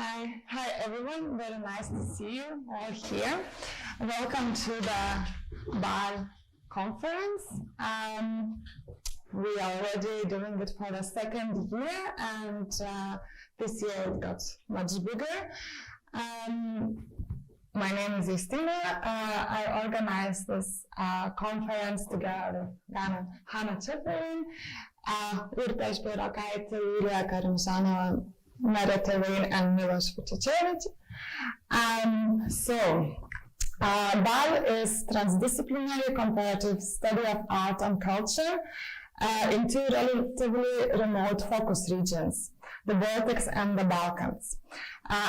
Hi everyone, very nice to see you all here. Welcome to the BAL conference. We are already doing it for the second year, and this year it got much bigger. My name is Justina. I organized this conference together with Hana Čeferin, Urtė Špeirokaitė, Julija, Karim, Merete, Väin, and Miloš Vučićević. BAL is transdisciplinary comparative study of art and culture in two relatively remote focus regions, the Baltics and the Balkans.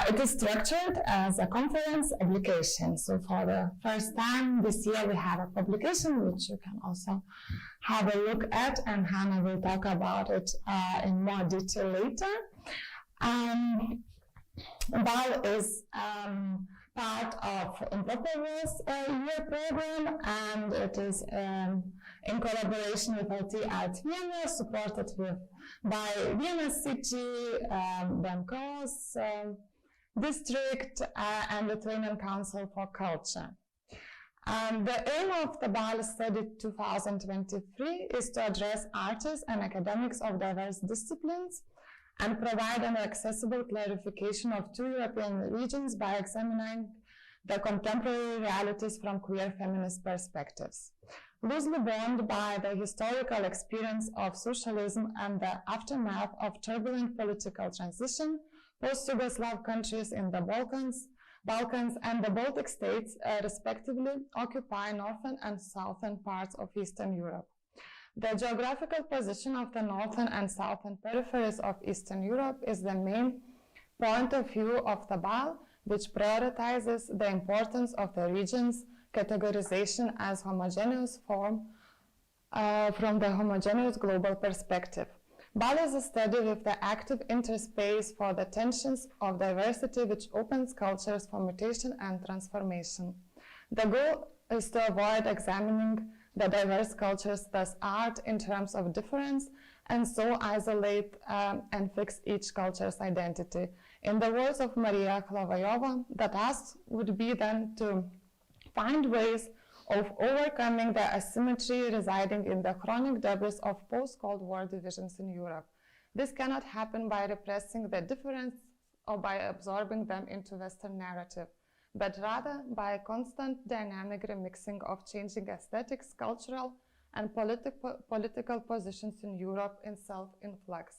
It is structured as a conference publication. So for the first time this year we have a publication which you can also have a look at, and Hana will talk about it in more detail later. BAL is part of Intruder's year program, and it is in collaboration with LT.art Vienna, supported by Vienna City, BMKÖS district, and Lithuanian Council for Culture. The aim of the BAL study 2023 is to address artists and academics of diverse disciplines and provide an accessible clarification of two European regions by examining the contemporary realities from queer feminist perspectives. Loosely bound by the historical experience of socialism and the aftermath of turbulent political transition, post-Yugoslav countries in the Balkans and the Baltic states, respectively, occupy northern and southern parts of Eastern Europe. The geographical position of the northern and southern peripheries of Eastern Europe is the main point of view of the BAL, which prioritizes the importance of the region's categorization as homogeneous form from the homogeneous global perspective. BAL is a study with the active interspace for the tensions of diversity, which opens cultures for mutation and transformation. The goal is to avoid examining the diverse cultures, thus art, in terms of difference, and so isolate and fix each culture's identity. In the words of Maria Hlavajova, the task would be then to find ways of overcoming the asymmetry residing in the chronic debris of post-Cold War divisions in Europe. This cannot happen by repressing the difference or by absorbing them into Western narrative, but rather by a constant dynamic remixing of changing aesthetics, cultural and political positions in Europe in self-influx.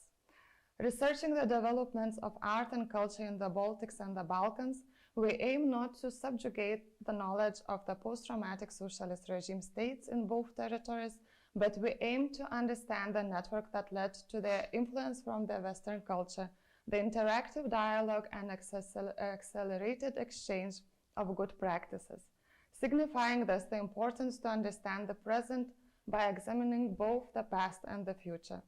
Researching the developments of art and culture in the Baltics and the Balkans, we aim not to subjugate the knowledge of the post-traumatic socialist regime states in both territories, but we aim to understand the network that led to their influence from the Western culture, the interactive dialogue and accelerated exchange of good practices, signifying thus the importance to understand the present by examining both the past and the future.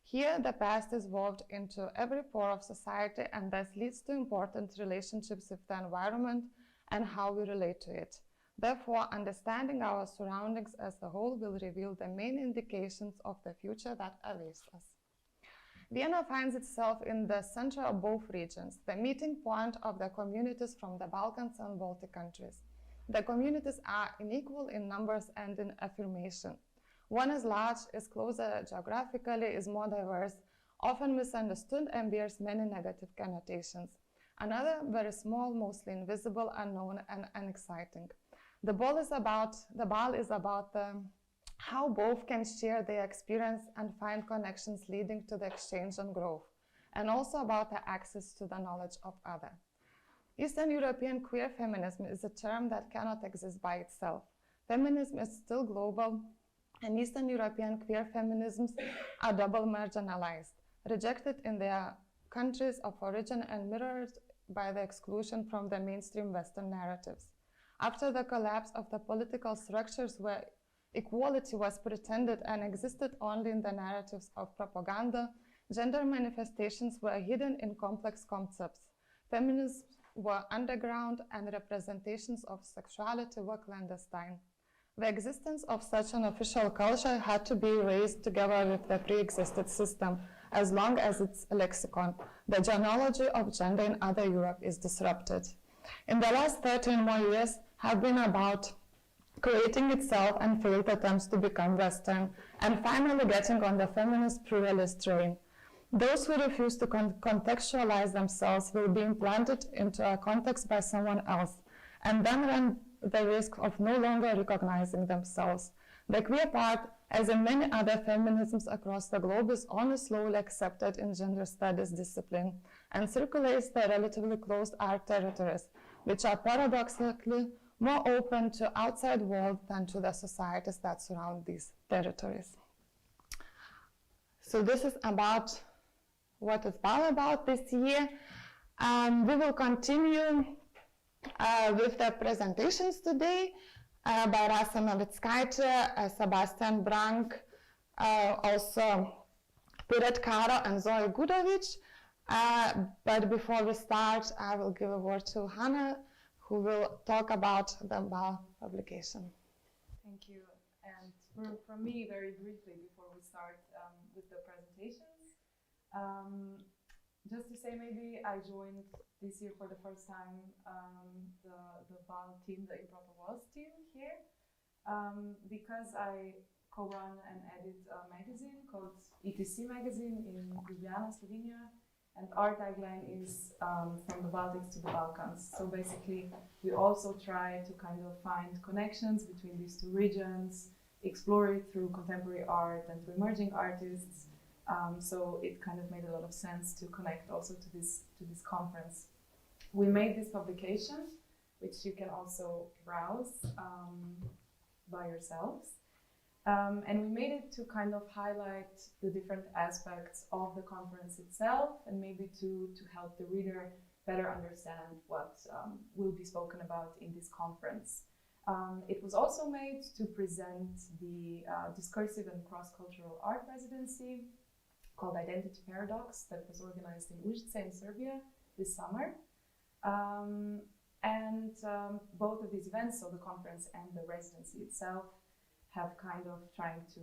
Here, the past is woven into every pore of society and thus leads to important relationships with the environment and how we relate to it. Therefore, understanding our surroundings as a whole will reveal the main indications of the future that awaits us. Vienna finds itself in the center of both regions, the meeting point of the communities from the Balkans and Baltic countries. The communities are unequal in numbers and in affirmation. One is large, is closer geographically, is more diverse, often misunderstood, and bears many negative connotations. Another, very small, mostly invisible, unknown, and unexciting. The BAL is about how both can share their experience and find connections leading to the exchange and growth, and also about the access to the knowledge of others. Eastern European queer feminism is a term that cannot exist by itself. Feminism is still global, and Eastern European queer feminisms are double marginalized, rejected in their countries of origin and mirrored by the exclusion from the mainstream Western narratives. After the collapse of the political structures where equality was pretended and existed only in the narratives of propaganda, gender manifestations were hidden in complex concepts. Feminisms were underground and representations of sexuality were clandestine. The existence of such an official culture had to be raised together with the pre-existed system, as long as its lexicon, the genealogy of gender in other Europe, is disrupted. In the last 13 more years have been about creating itself and failed attempts to become Western, and finally getting on the feminist pluralist train. Those who refuse to contextualize themselves will be implanted into a context by someone else, and then run the risk of no longer recognizing themselves. The queer part, as in many other feminisms across the globe, is only slowly accepted in gender studies discipline and circulates the relatively closed art territories, which are paradoxically more open to outside world than to the societies that surround these territories. So this is about what it's all about this year. We will continue with the presentations today by Rasa Navickaitė, Sebastjan Brank, also Piret Karo and Zoe Gudovic. But before we start, I will give a word to Hana, who will talk about the BAL publication. Thank you. And from me, very briefly, before we start with the presentations, just to say, maybe I joined this year for the first time the BAL team, the Improper Worlds team here, because I co-run and edit a magazine called ETC magazine in Ljubljana, Slovenia, and our tagline is from the Baltics to the Balkans. So basically, we also try to kind of find connections between these two regions, explore it through contemporary art and through emerging artists. So it kind of made a lot of sense to connect also to this conference. We made this publication, which you can also browse by yourselves. And we made it to kind of highlight the different aspects of the conference itself, and maybe to help the reader better understand what will be spoken about in this conference. It was also made to present the discursive and cross-cultural art residency called Identity Paradox that was organized in Urtė in Serbia this summer. Both of these events, so the conference and the residency itself, have kind of trying to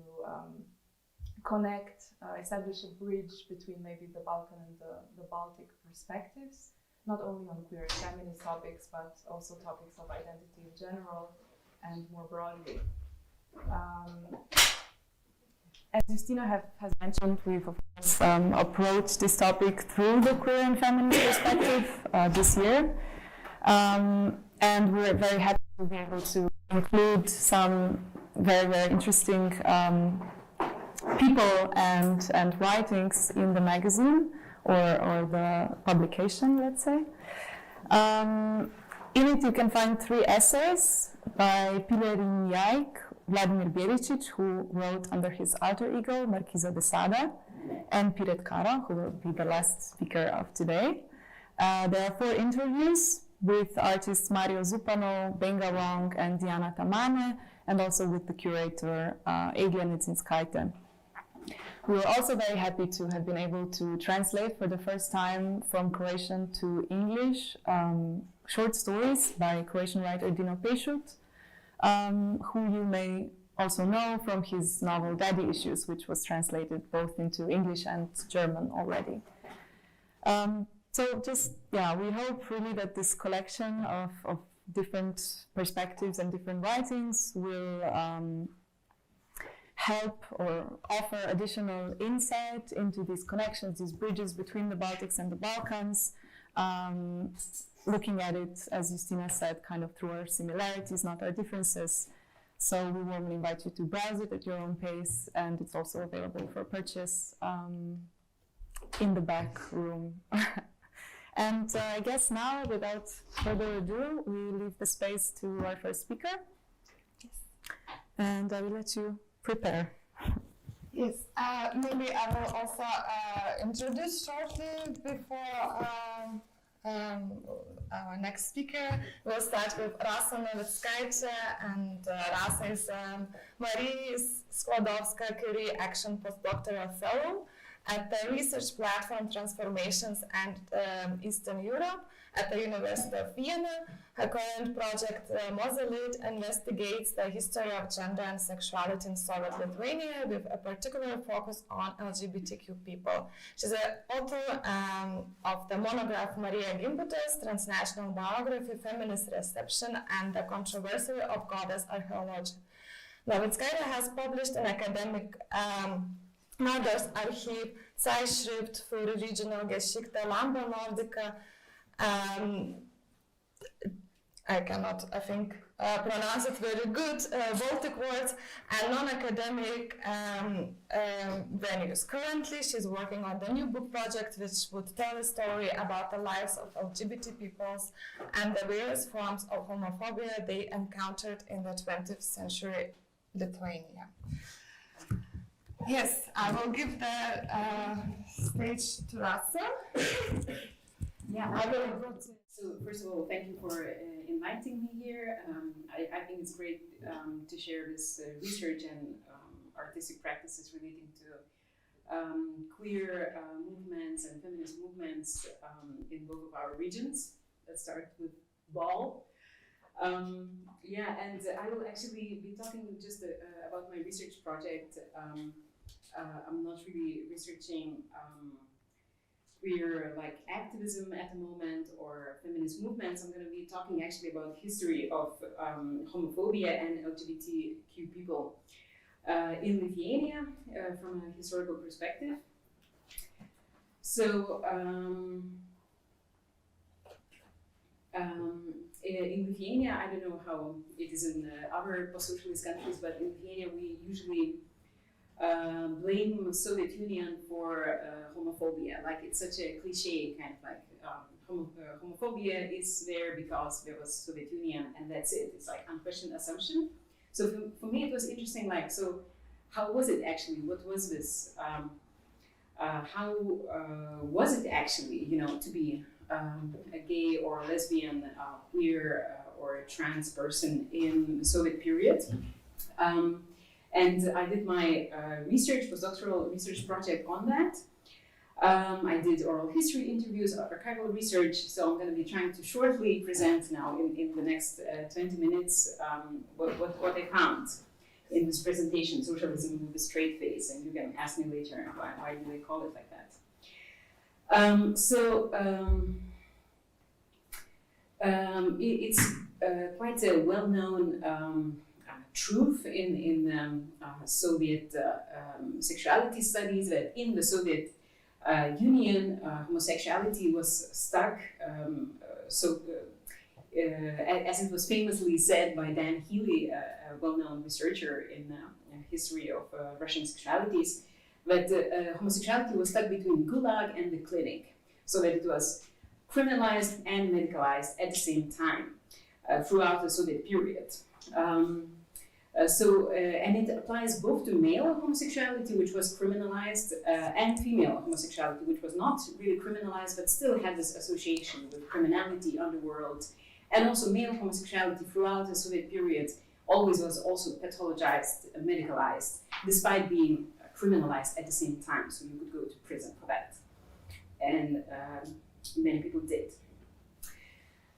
connect, establish a bridge between maybe the Balkan and the Baltic perspectives, not only on queer and feminist topics, but also topics of identity in general and more broadly. As Justina has mentioned, we've of course approached this topic through the queer and feminist perspective this year. And we're very happy to be able to include some very, very interesting people and writings in the magazine or the publication, let's say. In it you can find 3 essays by Pilerin Jajk, Vladimir Bericic, who wrote under his alter ego, Markiza de Sada, and Piret Karo, who will be the last speaker of today. There are 4 interviews with artists Mario Zupano, Benga Wong, and Diana Tamane, and also with the curator Eglia Nicinskaite. We were also very happy to have been able to translate for the first time from Croatian to English short stories by Croatian writer Dino Pešut, who you may also know from his novel Daddy Issues, which was translated both into English and German already. So just, we hope really that this collection of different perspectives and different writings will help or offer additional insight into these connections, these bridges between the Baltics and the Balkans, looking at it, as Justina said, kind of through our similarities, not our differences. So we warmly invite you to browse it at your own pace, and it's also available for purchase in the back room. And I guess now, without further ado, we leave the space to our first speaker. Yes. And I will let you prepare. Yes, maybe I will also introduce shortly before our next speaker. We'll start with Rasa Navickaitė, and Rasa is Marie Skłodowska-Curie Action Postdoctoral Fellow at the research platform Transformations and Eastern Europe at the University of Vienna. Her current project, Mausolete, investigates the history of gender and sexuality in Soviet Lithuania with a particular focus on LGBTQ people. She's the author of the monograph Marija Gimbutės, Transnational Biography, Feminist Reception, and the Controversy of Goddess Archaeology. Navickaitė has published an academic Mother's Archive, Zeitschrift für Regional Geschichte, Lambda Nordica, I cannot, I think, pronounce it very good, Baltic words, and non-academic venues. Currently, she's working on the new book project, which would tell a story about the lives of LGBT peoples and the various forms of homophobia they encountered in the 20th century Lithuania. Yes, I will give the stage to Rasa. Yeah, I will go to. So first of all, thank you for inviting me here. I think it's great to share this research and artistic practices relating to queer movements and feminist movements in both of our regions. Let's start with Bal. Yeah, and I will actually be talking just about my research project. I'm not really researching queer activism at the moment or feminist movements. I'm going to be talking actually about history of homophobia and LGBTQ people in Lithuania from a historical perspective. So in Lithuania, I don't know how it is in other post-socialist countries, but in Lithuania we usually blame Soviet Union for homophobia. Like, it's such a cliche, kind of like homophobia is there because there was Soviet Union and that's it. It's like unquestioned assumption. So for me it was interesting, like, so how was it actually? What was this? How was it actually, you know, to be a gay or lesbian, queer or a trans person in the Soviet period? And I did my postdoctoral research project on that. I did oral history interviews, archival research, so I'm going to be trying to shortly present now in the next 20 minutes what I found in this presentation, Socialism with a Straight Face, and you can ask me later why do they call it like that. It's quite a well-known truth in Soviet sexuality studies that in the Soviet Union homosexuality was stuck, as it was famously said by Dan Healy, a well-known researcher in history of Russian sexualities, that homosexuality was stuck between Gulag and the clinic, so that it was criminalized and medicalized at the same time throughout the Soviet period. And it applies both to male homosexuality, which was criminalized, and female homosexuality, which was not really criminalized, but still had this association with criminality, underworld, and also male homosexuality throughout the Soviet period always was also pathologized, medicalized, despite being criminalized at the same time. So you could go to prison for that, and many people did.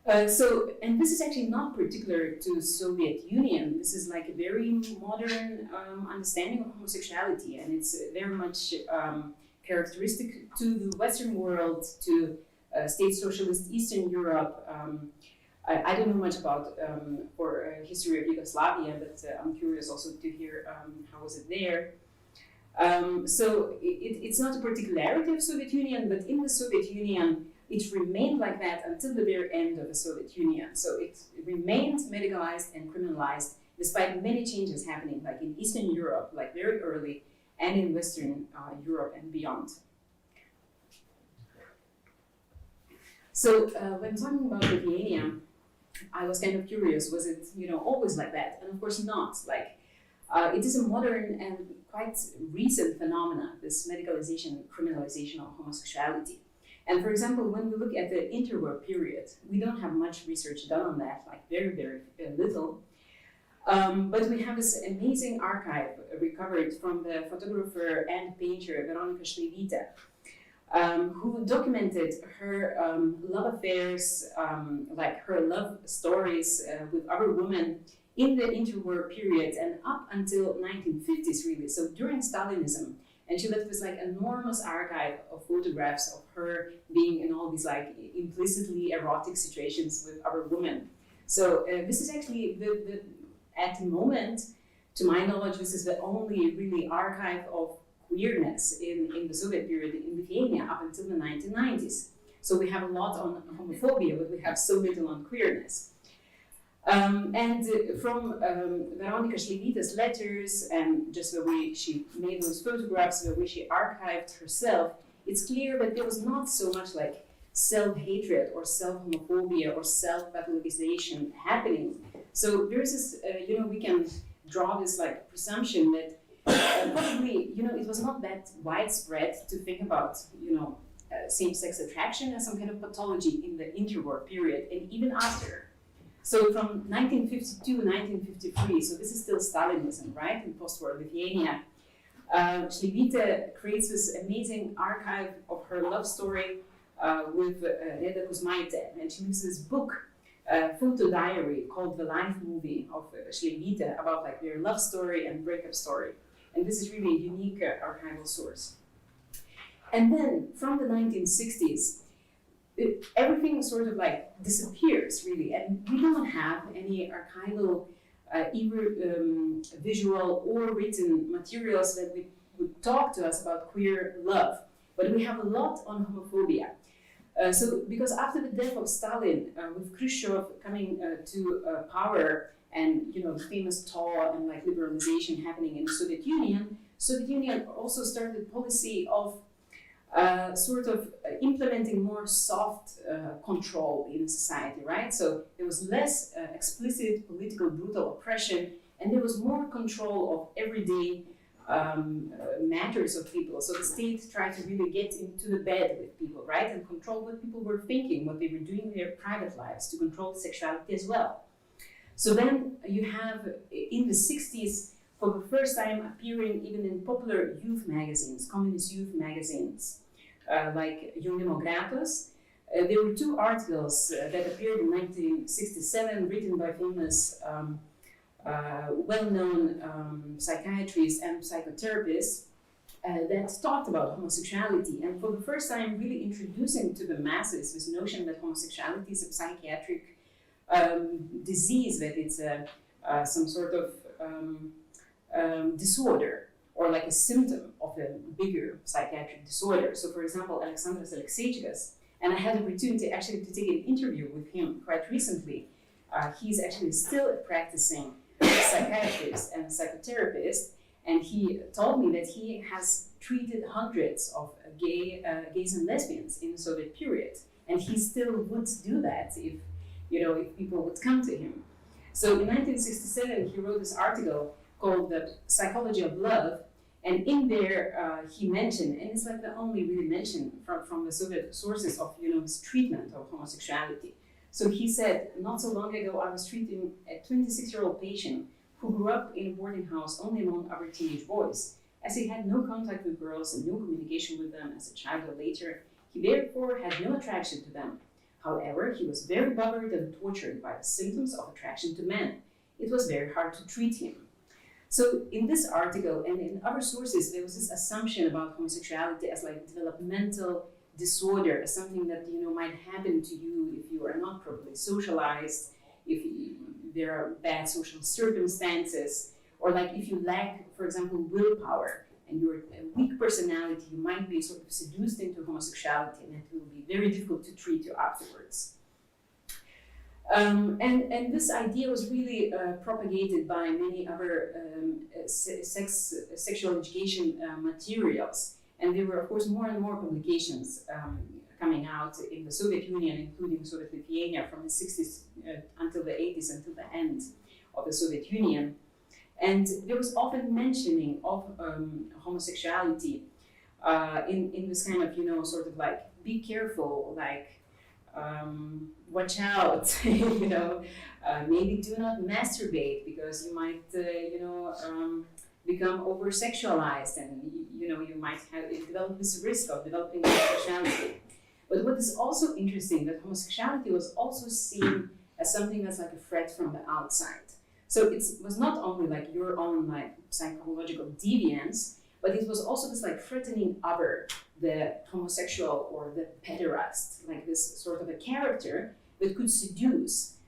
And this is actually not particular to Soviet Union. This is like a very modern understanding of homosexuality, and it's very much characteristic to the Western world, to state socialist Eastern Europe. I don't know much about for history of Yugoslavia, but I'm curious also to hear how was it there. So it's not a particularity of Soviet Union, but in the Soviet Union, it remained like that until the very end of the Soviet Union. So it remained medicalized and criminalized despite many changes happening, like in Eastern Europe, like very early, and in Western Europe and beyond. So when talking about Lithuania, I was kind of curious, was it, you know, always like that? And of course not. Like, it is a modern and quite recent phenomena, this medicalization, criminalization of homosexuality. And for example, when we look at the interwar period, we don't have much research done on that, like very, very little. But we have this amazing archive recovered from the photographer and painter Rasa Navickaitė, who documented her love affairs, like her love stories with other women in the interwar period and up until 1950s, really. So during Stalinism, and she left this like enormous archive of photographs of her being in all these like implicitly erotic situations with other women. So this is actually at the moment, to my knowledge, this is the only really archive of queerness in the Soviet period in Lithuania up until the 1990s. So we have a lot on homophobia, but we have so little on queerness. And from Veronika Šleivytė's letters and just the way she made those photographs, the way she archived herself, it's clear that there was not so much like self-hatred or self-homophobia or self-pathologization happening. So there's this, we can draw this like presumption that probably, it was not that widespread to think about, same-sex attraction as some kind of pathology in the interwar period and even after. So from 1952, 1953, so this is still Stalinism, right, in post-war Lithuania, Šleivytė creates this amazing archive of her love story with Reda Kuzmaitė, and she leaves this book, photo diary called The Life Movie of Šleivytė, about like their love story and breakup story. And this is really a unique archival source. And then from the 1960s, everything sort of like disappears really, and we don't have any archival either visual or written materials that would talk to us about queer love, but we have a lot on homophobia. So because after the death of Stalin, with Khrushchev coming to power and the famous thaw and like liberalization happening in the Soviet Union also started a policy of sort of implementing more soft control in society, right? So there was less explicit political brutal oppression, and there was more control of everyday matters of people. So the state tried to really get into the bed with people, right? And control what people were thinking, what they were doing in their private lives, to control sexuality as well. So then you have, in the 60s, for the first time appearing even in popular youth magazines, communist youth magazines, like Jaunimo Gretos. There were two articles that appeared in 1967, written by famous, well-known psychiatrists and psychotherapists that talked about homosexuality, and for the first time really introducing to the masses this notion that homosexuality is a psychiatric disease, that it's some sort of disorder, or like a symptom of a bigger psychiatric disorder. So for example, Alexandras Alekseičikas, and I had the opportunity actually to take an interview with him quite recently. He's actually still a practicing psychiatrist and psychotherapist, and he told me that he has treated hundreds of gays and lesbians in the Soviet period, and he still would do that if people would come to him. So in 1967, he wrote this article called The Psychology of Love, and in there he mentioned, and it's like the only really mention from the Soviet sources of this treatment of homosexuality. So he said, not so long ago I was treating a 26-year-old patient who grew up in a boarding house only among other teenage boys. As he had no contact with girls and no communication with them as a child or later, he therefore had no attraction to them. However, he was very bothered and tortured by the symptoms of attraction to men. It was very hard to treat him. So in this article and in other sources, there was this assumption about homosexuality as like developmental disorder, as something that might happen to you if you are not properly socialized, if there are bad social circumstances, or like if you lack, for example, willpower and you're a weak personality, you might be sort of seduced into homosexuality, and it will be very difficult to treat you afterwards. And this idea was really propagated by many other sexual education materials. And there were, of course, more and more publications coming out in the Soviet Union, including Soviet Lithuania, from the 60s until the 80s, until the end of the Soviet Union. And there was often mentioning of homosexuality in this kind of, sort of like, be careful, like, watch out, you know, maybe do not masturbate because you might, become over-sexualized, and you might develop this risk of developing homosexuality. But what is also interesting, that homosexuality was also seen as something that's like a threat from the outside. So it was not only like your own like psychological deviance, but it was also this like threatening other, the homosexual or the pederast, like this sort of a character that could seduce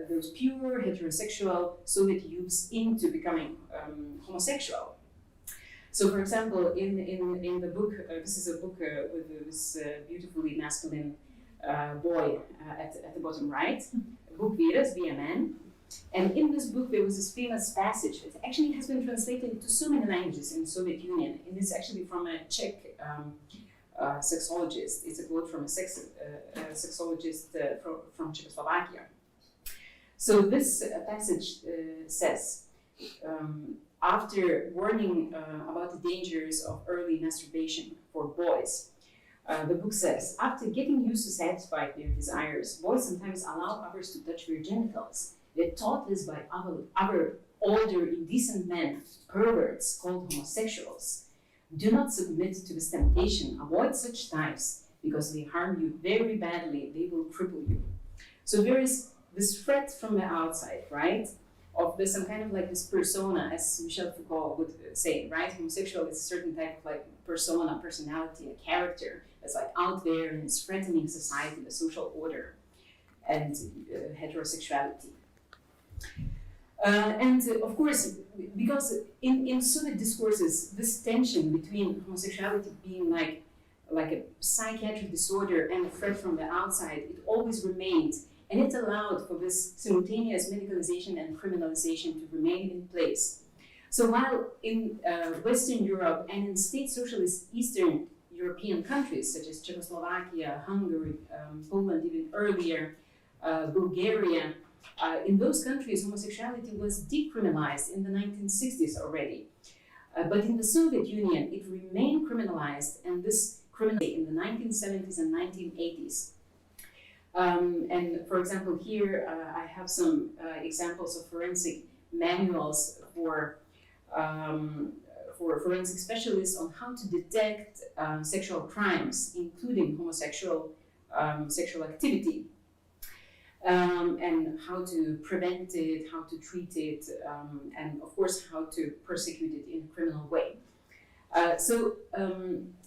those pure heterosexual Soviet youths into becoming homosexual. So, for example, in the book, this is a book with this beautifully masculine boy at the bottom right, book Vyras, be a man. And in this book, there was this famous passage that actually has been translated into so many languages in the Soviet Union. And it's actually from a Czech sexologist. It's a quote from a sexologist from Czechoslovakia. So this passage says, after warning about the dangers of early masturbation for boys, the book says, after getting used to satisfy their desires, boys sometimes allow others to touch their genitals. They're taught this by other older, indecent men, perverts called homosexuals. Do not submit to this temptation. Avoid such types because they harm you very badly. They will cripple you. So there is this threat from the outside, right? Of this, some kind of like this persona, as Michel Foucault would say, right? Homosexual is a certain type of like persona, personality, a character that's like out there and is threatening society, the social order, and heterosexuality. And of course, because in Soviet discourses, this tension between homosexuality being like a psychiatric disorder and a threat from the outside, it always remained. And it allowed for this simultaneous medicalization and criminalization to remain in place. So while in Western Europe and in state socialist Eastern European countries, such as Czechoslovakia, Hungary, Poland even earlier, Bulgaria, in those countries, homosexuality was decriminalized in the 1960s already. But in the Soviet Union, it remained criminalized, and this criminalized in the 1970s and 1980s. And for example, here I have some examples of forensic manuals for forensic specialists on how to detect sexual crimes, including homosexual sexual activity, and how to prevent it, how to treat it, and of course how to persecute it in a criminal way. So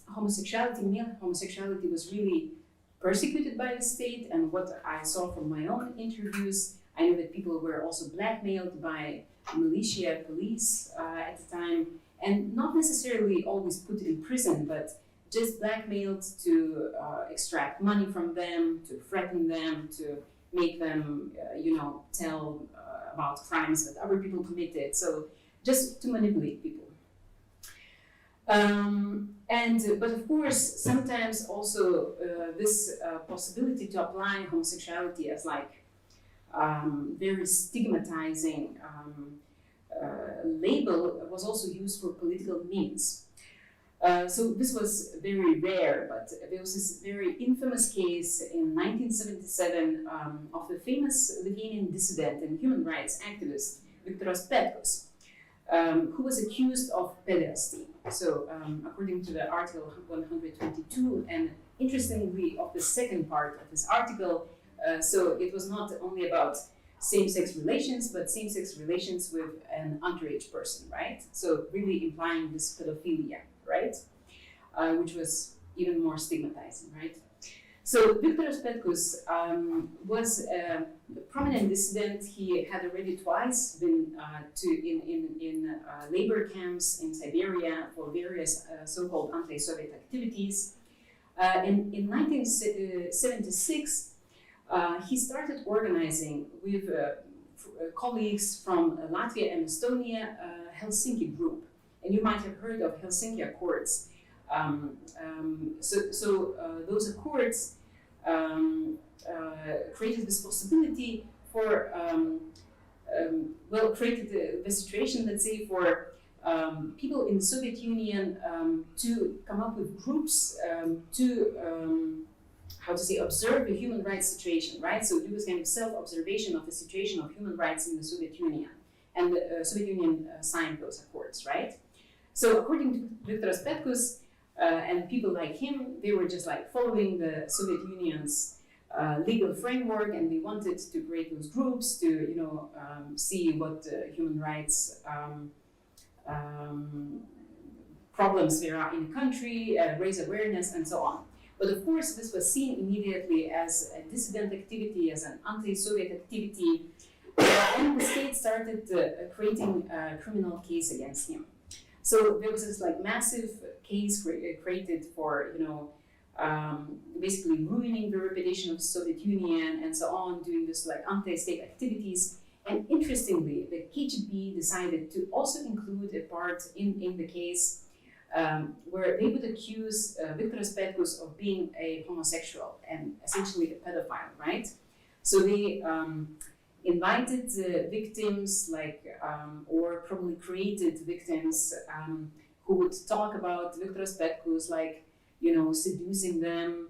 homosexuality, male homosexuality, was really persecuted by the state, and what I saw from my own interviews, I know that people were also blackmailed by militia, police at the time, and not necessarily always put in prison, but just blackmailed to extract money from them, to threaten them, to make them, tell about crimes that other people committed. So just to manipulate people. But of course, sometimes also this possibility to apply homosexuality as like very stigmatizing label was also used for political means. So this was very rare, but there was this very infamous case in 1977 of the famous Lithuanian dissident and human rights activist Viktoras Petkus, who was accused of pederasty. So according to the article 122, and interestingly of the second part of this article, so it was not only about same-sex relations, but same-sex relations with an underage person, right? So really implying this pedophilia, right? Which was even more stigmatizing, right? So Viktoras Petkus was a prominent dissident. He had already twice been in labor camps in Siberia for various so-called anti-Soviet activities. And in 1976, he started organizing with colleagues from Latvia and Estonia a Helsinki group. And you might have heard of Helsinki Accords. Those accords created this possibility for, created the situation, let's say, for people in the Soviet Union to come up with groups to how to say, observe the human rights situation, right? So do this kind of self-observation of the situation of human rights in the Soviet Union. And the Soviet Union signed those accords, right? So according to Viktoras Petkus and people like him, they were just like following the Soviet Union's legal framework, and they wanted to create those groups to, you know, see what human rights problems there are in the country, raise awareness, and so on. But of course, this was seen immediately as a dissident activity, as an anti-Soviet activity, and the state started creating a criminal case against him. So there was this like massive case created for, you know, basically ruining the reputation of the Soviet Union and so on, doing this like anti-state activities. And interestingly, the KGB decided to also include a part in the case where they would accuse Viktoras Petkus of being a homosexual and essentially a pedophile, right? So they invited victims, like, or probably created victims who would talk about Viktoras Petkus, like, you know, seducing them,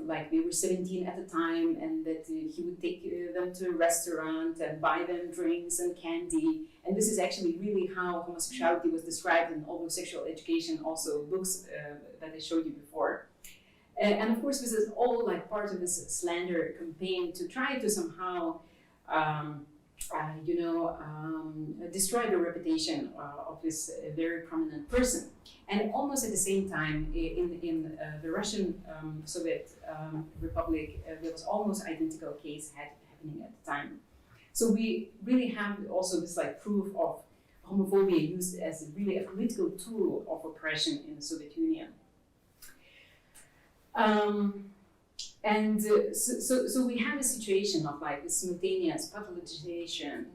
like they were 17 at the time, and that he would take them to a restaurant and buy them drinks and candy. And this is actually really how homosexuality was described in all those sexual education, also books that I showed you before. And of course, this is all like part of this slander campaign to try to somehow, destroy the reputation of this very prominent person. And almost at the same time, in the Russian Soviet Republic, there was almost identical case happening at the time. So we really have also this like proof of homophobia used as really a political tool of oppression in the Soviet Union. So we have a situation of like the simultaneous pathologization,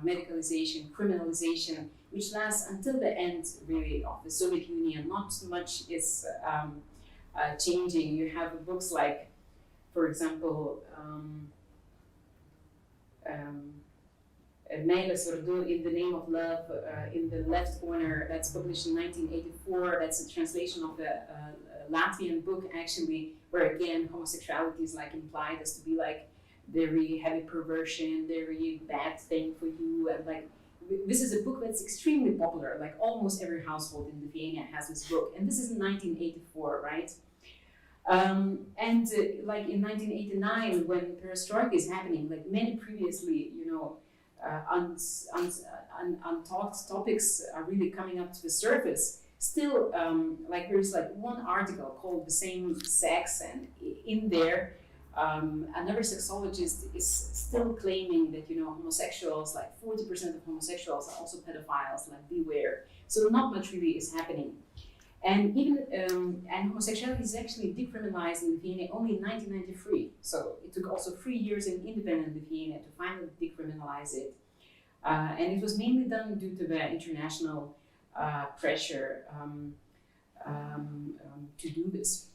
medicalization, criminalization, which lasts until the end really of the Soviet Union. Not much is changing. You have books like, for example, Meilės vardu, In the Name of Love, in the left corner, that's published in 1984. That's a translation of the Latvian book, actually, where again homosexuality is like implied as to be like very heavy perversion, very bad thing for you, and like this is a book that's extremely popular. Like almost every household in Lithuania has this book, and this is in 1984, right? Like in 1989, when perestroika is happening, like many previously, you know, untalked topics are really coming up to the surface. Still, like there's like one article called The Same Sex, and in there, another sexologist is still claiming that, you know, homosexuals, like 40% of homosexuals are also pedophiles, like beware. So not much really is happening. And even, and homosexuality is actually decriminalized in Lithuania only in 1993. So it took also 3 years in independent Lithuania to finally decriminalize it. And it was mainly done due to the international pressure to do this.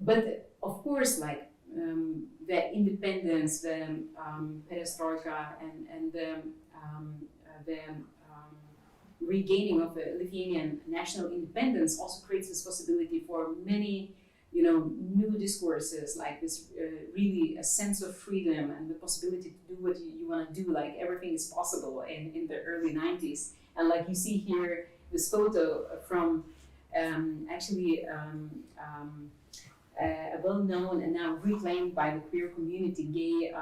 But of course, like the independence, the perestroika, and the regaining of the Lithuanian national independence also creates this possibility for many, you know, new discourses, like this really a sense of freedom and the possibility to do what you want to do, like everything is possible in the early 90s. And like you see here, this photo from actually a well-known and now reclaimed by the queer community gay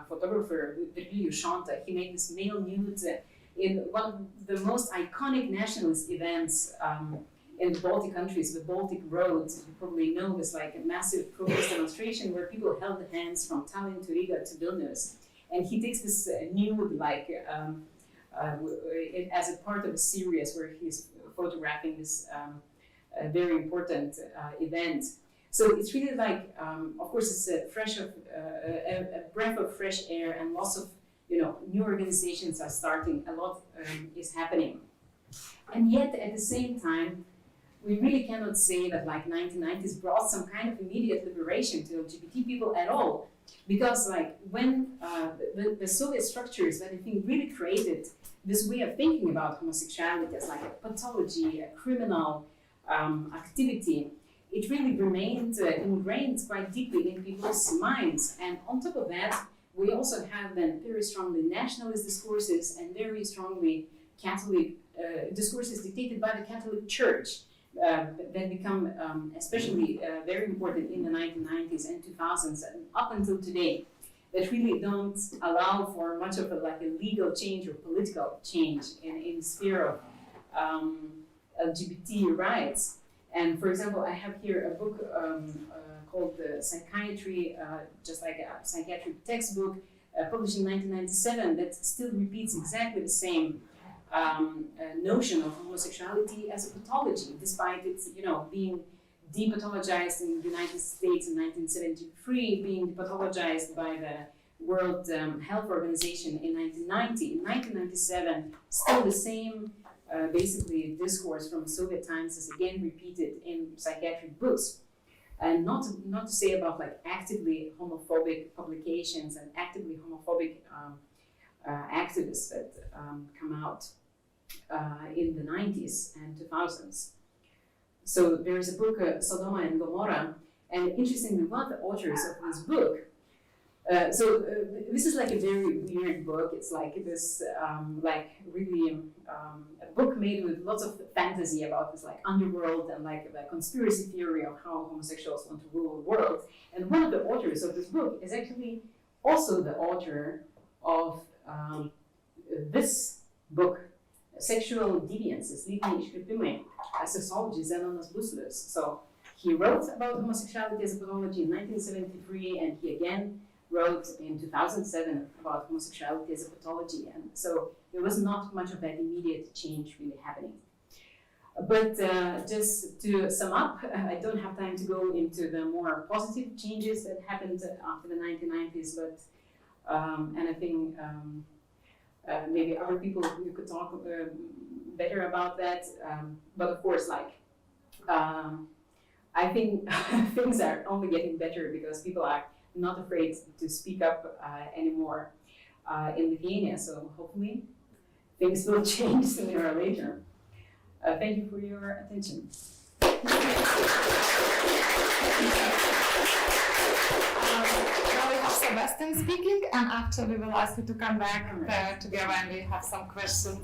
photographer, Urtė. He made this male nude in one of the most iconic nationalist events in the Baltic countries, the Baltic Road. You probably know this, like a massive protest demonstration where people held hands from Tallinn to Riga to Vilnius. And he takes this nude, like, as a part of a series where he's photographing this very important event. So it's really like, of course, it's a breath of fresh air, and lots of, you know, new organizations are starting. A lot is happening, and yet at the same time, we really cannot say that like 1990s brought some kind of immediate liberation to LGBT people at all, because like when the Soviet structures that I think really created this way of thinking about homosexuality as like a pathology, a criminal activity, it really remained ingrained quite deeply in people's minds. And on top of that, we also have then very strongly nationalist discourses and very strongly Catholic discourses dictated by the Catholic Church that become especially very important in the 1990s and 2000s and up until today, that really don't allow for much of a legal change or political change in the sphere of LGBT rights. And for example, I have here a book called Psychiatry, just like a psychiatric textbook, published in 1997, that still repeats exactly the same notion of homosexuality as a pathology, despite its, being depathologized in the United States in 1973, being depathologized by the World Health Organization in 1990. In 1997, still the same basically discourse from Soviet times is again repeated in psychiatric books. And not to say about actively homophobic publications and actively homophobic activists that come out in the 90s and 2000s. So there is a book, Sodoma and Gomorrah, and interestingly, one of the authors of this book, this is a very weird book. It's this, really a book made with lots of fantasy about this underworld and the conspiracy theory of how homosexuals want to rule the world. And one of the authors of this book is actually also the author of this book, Sexual Deviances, Lytiniai iškrypimai, Sexology Zenonas Buslius. So he wrote about homosexuality as a pathology in 1973, and he again wrote in 2007 about homosexuality as a pathology. And so there was not much of that immediate change really happening. But just to sum up, I don't have time to go into the more positive changes that happened after the 1990s, but and I think maybe other people you could talk better about that. But of course, I think things are only getting better because people are not afraid to speak up anymore in Lithuania. So hopefully things will change sooner or later. Thank you for your attention. Now we have Sebastjan speaking, and after we will ask you to come back together and we have some questions.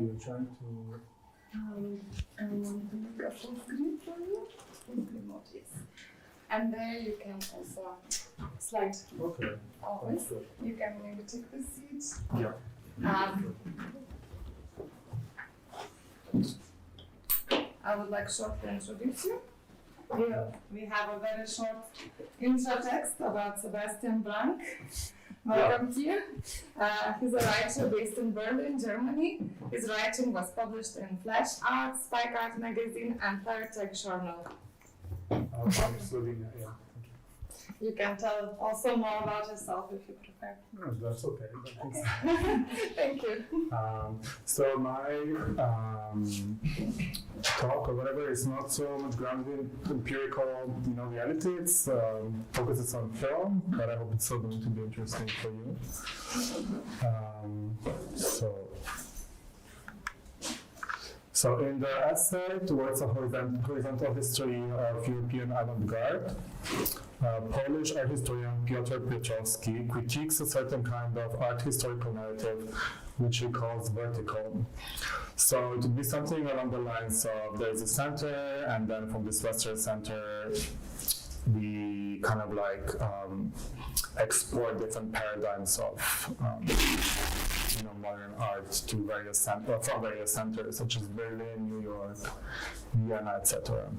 You're trying to... I want to make a full screen for you. Full screen mode, yes. And there you can also slide. Okay. Always. You can maybe take the seat. Yeah. I would like shortly introduce you. We have a very short intro text about Sebastjan Brank. Welcome here. He's a writer based in Berlin, Germany. His writing was published in Flash Art, Spike Art magazine, and Third Tech Journal. I'm Slovenia, yeah. You can tell also more about yourself if you prefer. No, that's okay. Thank you. So my talk or whatever is not so much grounded in empirical, reality. It's focuses on film, but I hope it's still going to be interesting for you. So in the essay towards a horizontal history of European avant-garde, Polish art historian Piotr Piotrowski critiques a certain kind of art historical narrative which he calls vertical. So it would be something along the lines of there is a center, and then from this Western center we kind of like export different paradigms of modern art to from various centers such as Berlin, New York, Vienna, etc.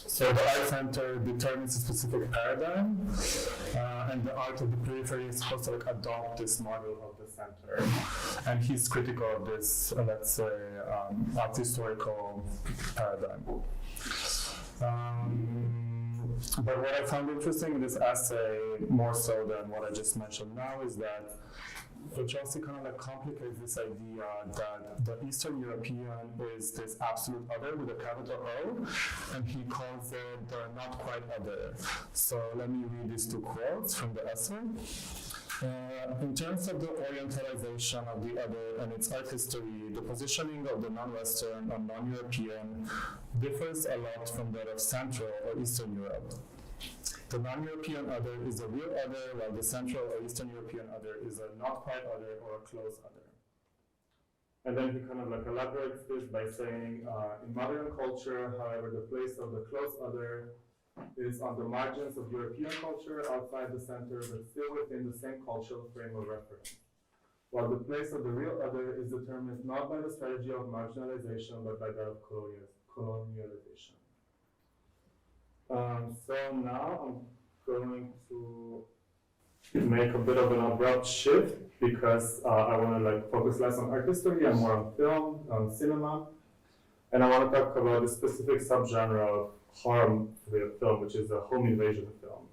So the art center determines a specific paradigm, and the art of the periphery is supposed to like adopt this model of the center. And he's critical of this, let's say, art historical paradigm. But what I found interesting in this essay, more so than what I just mentioned now, is that Vučićević kind of like complicates this idea that the Eastern European is this absolute other with a capital O, and he calls it the not quite other. So let me read these two quotes from the essay. In terms of the orientalization of the other and its art history, the positioning of the non-Western or non-European differs a lot from that of Central or Eastern Europe. The non-European other is a real other, while the Central or Eastern European other is a not quite other or a close other. And then he kind of like elaborates this by saying, in modern culture, however, the place of the close other is on the margins of European culture, outside the center, but still within the same cultural frame of reference. While the place of the real other is determined not by the strategy of marginalization, but by that of colonialization. So now I'm going to make a bit of an abrupt shift because I want to like focus less on art history and more on film, on cinema, and I want to talk about a specific subgenre of horror film, which is a home invasion film.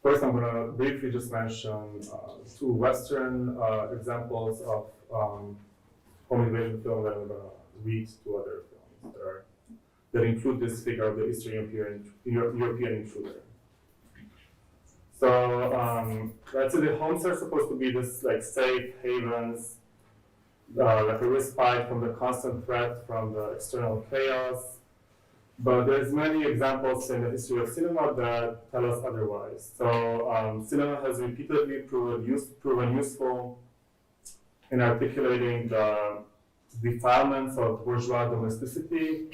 First, I'm going to briefly just mention two Western examples of home invasion film that I'm going to read two other films that include this figure of the Eastern European intruder. So let's say the homes are supposed to be this like safe havens, like a respite from the constant threat from the external chaos. But there's many examples in the history of cinema that tell us otherwise. So cinema has repeatedly proven useful in articulating the defilements of bourgeois domesticity.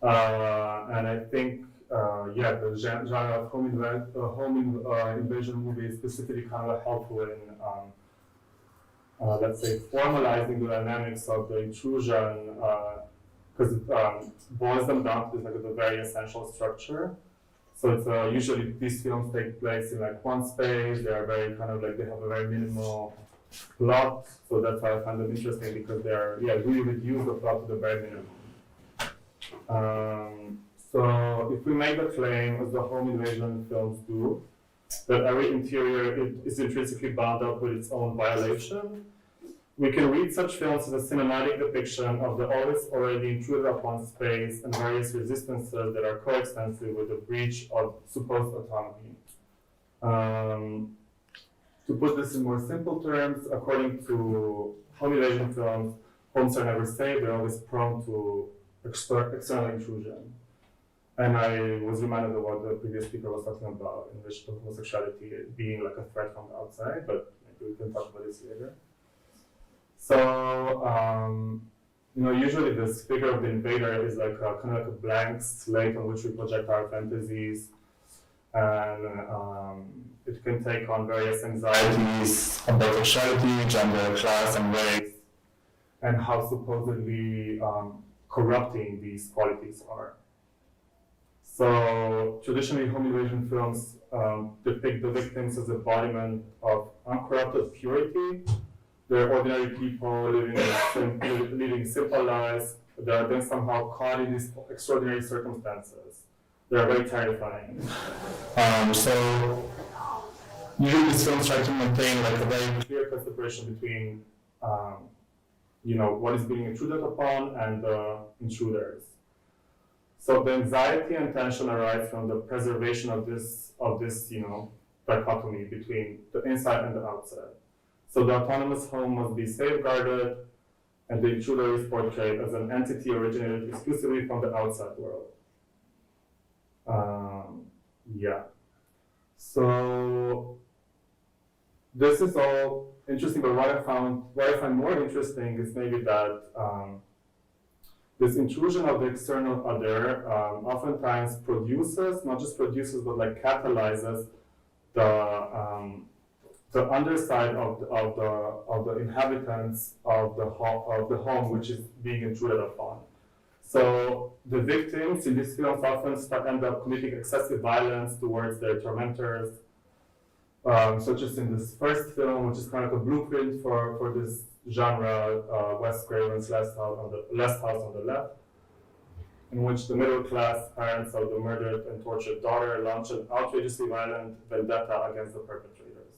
And I think, the genre of home invasion movie is specifically kind of helpful in, let's say, formalizing the dynamics of the intrusion, because it boils them down to like a very essential structure. So it's usually these films take place in like one space. They are very kind of like they have a very minimal plot. So that's why I find them interesting because they are really reduce the plot to the very minimum. So if we make the claim, as the home invasion films do, that every interior is intrinsically bound up with its own violation, we can read such films as a cinematic depiction of the already intruded upon space and various resistances that are coextensive with the breach of supposed autonomy. To put this in more simple terms, according to home invasion films, homes are never safe, they're always prone to external intrusion. And I was reminded of what the previous speaker was talking about, in which homosexuality being like a threat from the outside, but maybe we can talk about this later. So, usually this figure of the invader is like kind of like a blank slate on which we project our fantasies, and it can take on various anxieties about sexuality, gender, class, and race, and how supposedly corrupting these qualities are. So traditionally, home invasion films depict the victims as embodiment of uncorrupted purity. They're ordinary people living simple lives. They are then somehow caught in these extraordinary circumstances. They are very terrifying. So usually these films try to maintain like a very clear-cut separation between what is being intruded upon and the intruders. So the anxiety and tension arise from the preservation of this dichotomy between the inside and the outside. So the autonomous home must be safeguarded, and the intruder is portrayed as an entity originated exclusively from the outside world. So this is all interesting, but what I find more interesting is maybe that this intrusion of the external other oftentimes produces, not just produces, but like catalyzes the underside of the inhabitants of the home which is being intruded upon. So the victims in these films often end up committing excessive violence towards their tormentors, such as in this first film, which is kind of a blueprint for this genre, Wes Craven's Last House on the Left, in which the middle-class parents of the murdered and tortured daughter launch an outrageously violent vendetta against the perpetrators.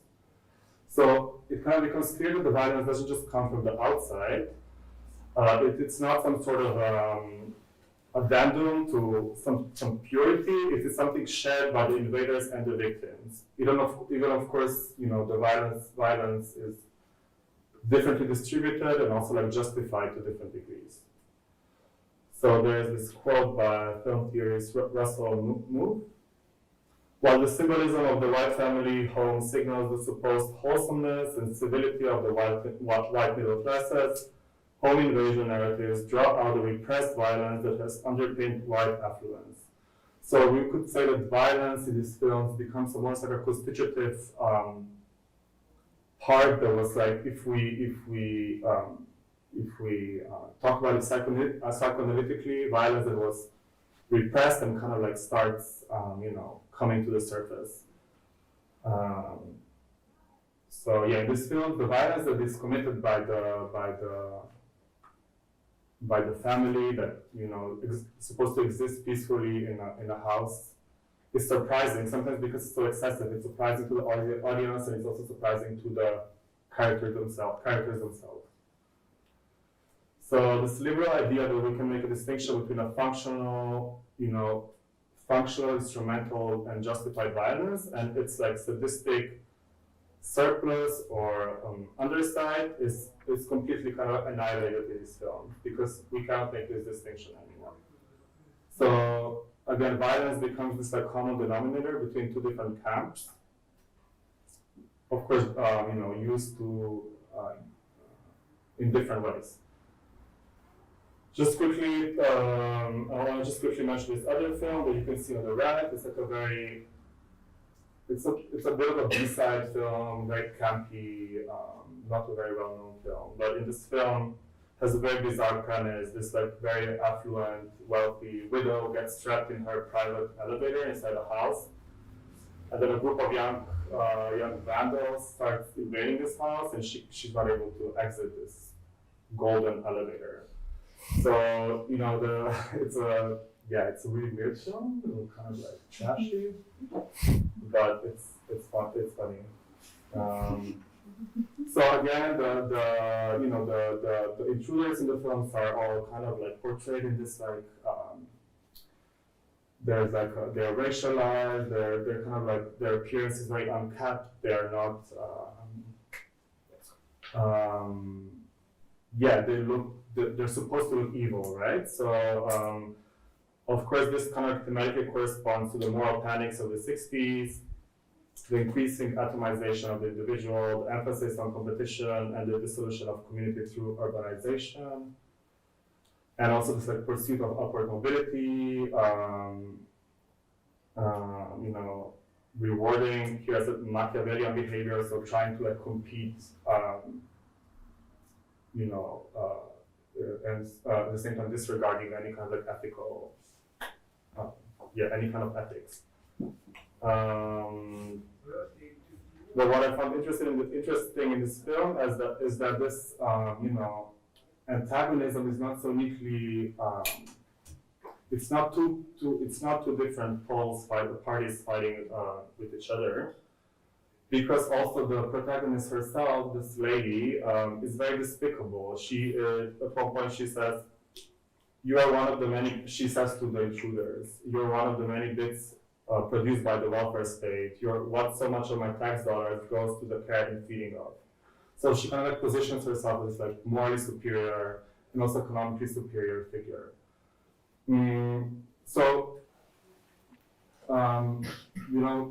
So it kind of becomes clear that the violence doesn't just come from the outside. It's not some sort of addendum to some purity. It is something shared by the invaders and the victims. Even of course, you know, the violence is differently distributed and also like justified to different degrees. So there's this quote by film theorist Rasa Navickaitė. While the symbolism of the white family home signals the supposed wholesomeness and civility of the white middle classes, home invasion narratives draw out the repressed violence that has underpinned white affluence. So we could say that violence in these films becomes almost like a constitutive part that was like, if we talk about it psychoanalytically, violence that was repressed and kind of like starts, coming to the surface. So yeah, in this film, the violence that is committed by the family that is supposed to exist peacefully in a house is surprising. Sometimes because it's so excessive, it's surprising to the audience, and it's also surprising to the characters themselves. So this liberal idea that we can make a distinction between a functional, instrumental, and justified violence, and it's like sadistic surplus or underside is completely kind of annihilated in this film because we cannot make this distinction anymore. So again, violence becomes this like common denominator between two different camps. Of course, used to in different ways. Just quickly, I want to just quickly mention this other film that you can see on the right. It's like it's a bit of a B-side film, very campy, not a very well-known film. But in this film, has a very bizarre premise. This like very affluent, wealthy widow gets trapped in her private elevator inside a house, and then a group of young vandals starts invading this house, and she's not able to exit this golden elevator. So it's a really weird film, kind of like trashy, but it's fun. It's funny. So again, the intruders in the films are all kind of like portrayed in this like there's like they're racialized. They're kind of like their appearance is very unkept. They're not. They're supposed to look evil, right? So, of course, this kind of thematically corresponds to the moral panics of the 60s, the increasing atomization of the individual, the emphasis on competition, and the dissolution of community through urbanization, and also this like pursuit of upward mobility, rewarding here as a Machiavellian behavior, so trying to like compete, and at the same time disregarding any kind of like ethical, any kind of ethics. But what I found interesting in this film is that this antagonism is not so neatly. It's not two different poles parties fighting with each other. Because also the protagonist herself, this lady, is very despicable. She, at one point she says, you are one of the many, she says to the intruders, you're one of the many bits produced by the welfare state. What so much of my tax dollars goes to the care and feeding of. So she kind of like positions herself as like morally superior and also economically superior figure. You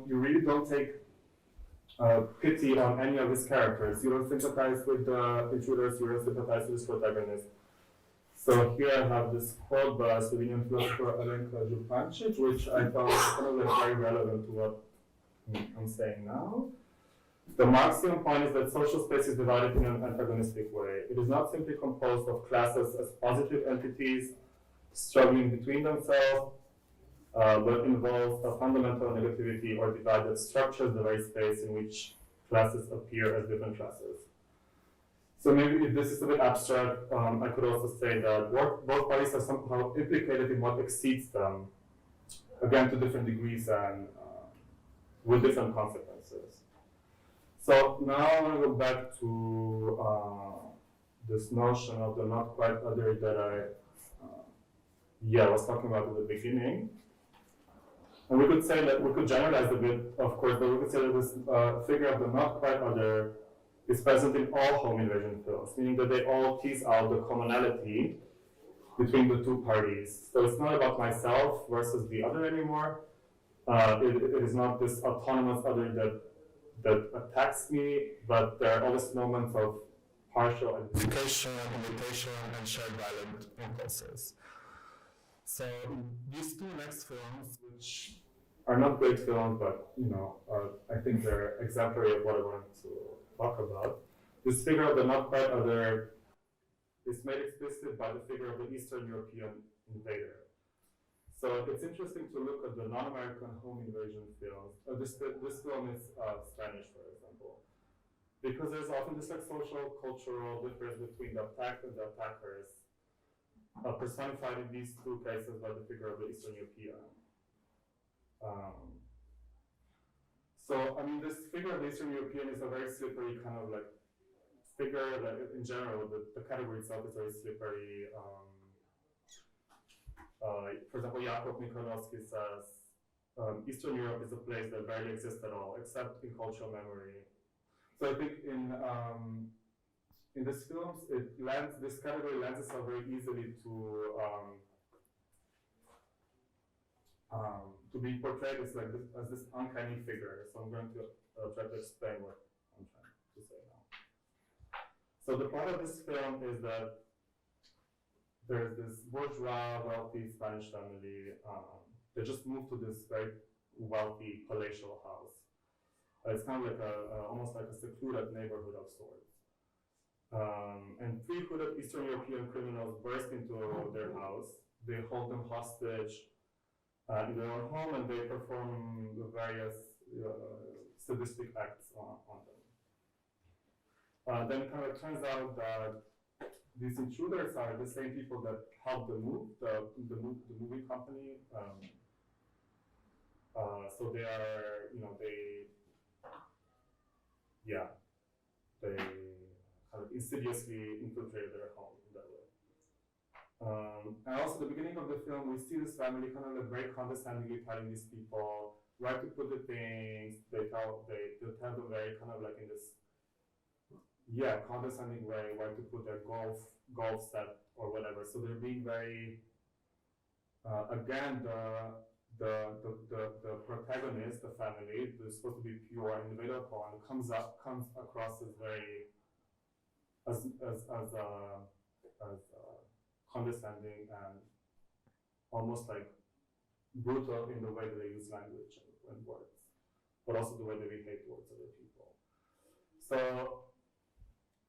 really don't take pity on any of his characters. You don't sympathize with the intruders, you don't sympathize with his protagonist. So here I have this quote by Slovenian philosopher Alenka Župančič, which I thought was kind of like very relevant to what I'm saying now. The Marxian point is that social space is divided in an antagonistic way. It is not simply composed of classes as positive entities struggling between themselves, but involves a fundamental negativity or divide that structures the very space in which classes appear as different classes. So maybe if this is a bit abstract, I could also say that both parties are somehow implicated in what exceeds them, again to different degrees and with different consequences. So now I want to go back to this notion of the not quite other that I was talking about at the beginning. And we could say that we could generalize a bit, of course, but we could say that this figure of the not quite other is present in all home invasion films, meaning that they all tease out the commonality between the two parties. So it's not about myself versus the other anymore. It is not this autonomous other that attacks me, but there are always moments of partial identification, imitation, and shared violent impulses. So these two next films, which are not great films, but I think they're exemplary of what I wanted to talk about. This figure of the not quite other is made explicit by the figure of the Eastern European invader. So it's interesting to look at the non-American home invasion films. This film is Spanish, for example, because there's often this like social, cultural difference between the attacked and the attackers, personified in these two cases by the figure of the Eastern European. So, I mean, this figure of the Eastern European is a very slippery kind of like figure that in general, the category itself is very slippery. For example, Jakub Mikołowski says, Eastern Europe is a place that barely exists at all, except in cultural memory. So I think in these films, this category lends itself very easily to be portrayed as like as this uncanny figure. So I'm going to try to explain what I'm trying to say now. So the plot of this film is that there's this bourgeois, wealthy Spanish family. They just moved to this very wealthy palatial house. It's kind of like almost like a secluded neighborhood of sorts. And three hooded Eastern European criminals burst into their house. They hold them hostage in their own home, and they perform various sadistic acts on them. Then it kind of turns out that these intruders are the same people that helped the movie company. So they are, they kind of insidiously infiltrated their home in that way. And also, at the beginning of the film, we see this family kind of like very condescendingly telling these people where to put the things. They tell them very kind of like in this condescending way where to put their golf set or whatever. So they're being very again the protagonist, the family, is supposed to be pure and invader porn comes across as very as condescending and almost like brutal in the way that they use language and words, but also the way that we hate towards other people. So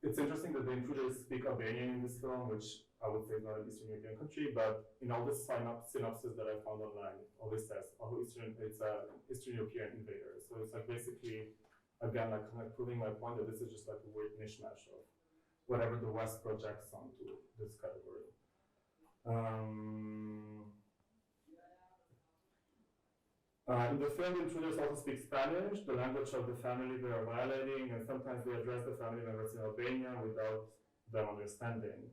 it's interesting that the intruders speak Albanian in this film, which I would say is not an Eastern European country, but in all the synopsis that I found online, it always says, it's an Eastern European invader. So it's like basically, again, like kind of proving my point that this is just like a weird mishmash of whatever the West projects onto this category. In the film, the intruders also speak Spanish, the language of the family they are violating, and sometimes they address the family members in Albanian without them understanding.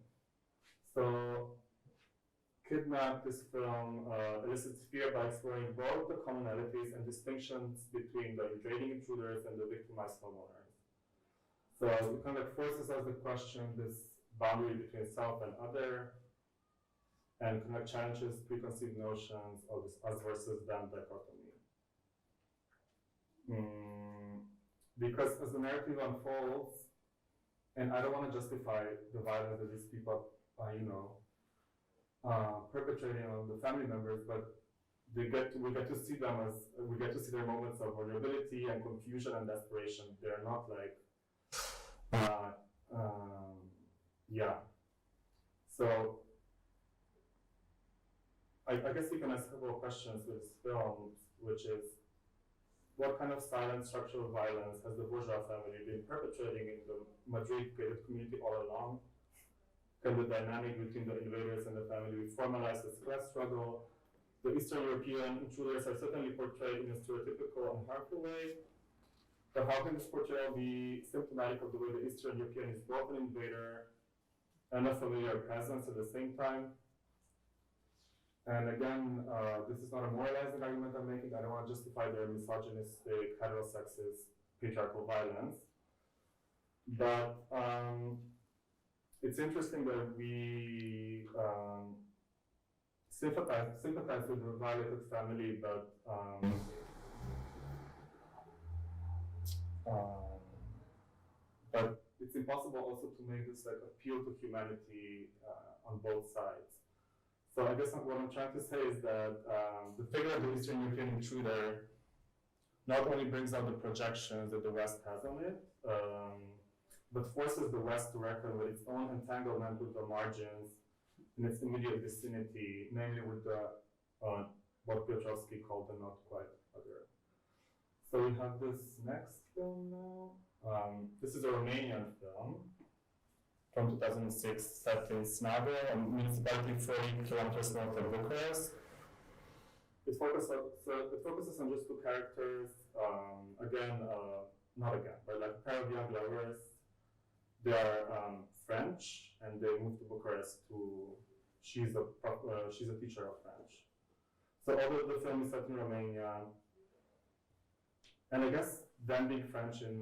So, Kidnap, this film, elicits fear by exploring both the commonalities and distinctions between the invading intruders and the victimized homeowners. So it kind of forces us to question this boundary between self and other, and kind of challenges preconceived notions of this us versus them dichotomy. Because as the narrative unfolds, and I don't want to justify the violence that these people, perpetrating on the family members, but we get to see them as we get to see their moments of vulnerability and confusion and desperation. They're not like, yeah. So I guess we can ask a couple of questions with this film, which is, what kind of silent structural violence has the bourgeois family been perpetrating in the Madrid gated community all along? Can the dynamic between the invaders and the family formalize this class struggle? The Eastern European intruders are certainly portrayed in a stereotypical and harmful way, but how can this portrayal be symptomatic of the way the Eastern European is both an invader and a familiar presence at the same time? And again, this is not a moralizing argument I'm making. I don't want to justify their misogynistic, heterosexist, patriarchal violence. But it's interesting that we sympathize with the violated family, but it's impossible also to make this like appeal to humanity on both sides. So I guess what I'm trying to say is that the figure of the Eastern European intruder not only brings out the projections that the West has on it, but forces the West to reckon with its own entanglement with the margins in its immediate vicinity, namely with the what Piotrowski called the not quite other. So we have this next film now. This is a Romanian film from 2006, set in Snage, a municipality 40 kilometers north of Bucharest. It focuses on just two characters, but like a pair of young lovers. They are French, and they moved to Bucharest she's a teacher of French. So although the film is set in Romania, and I guess them being French and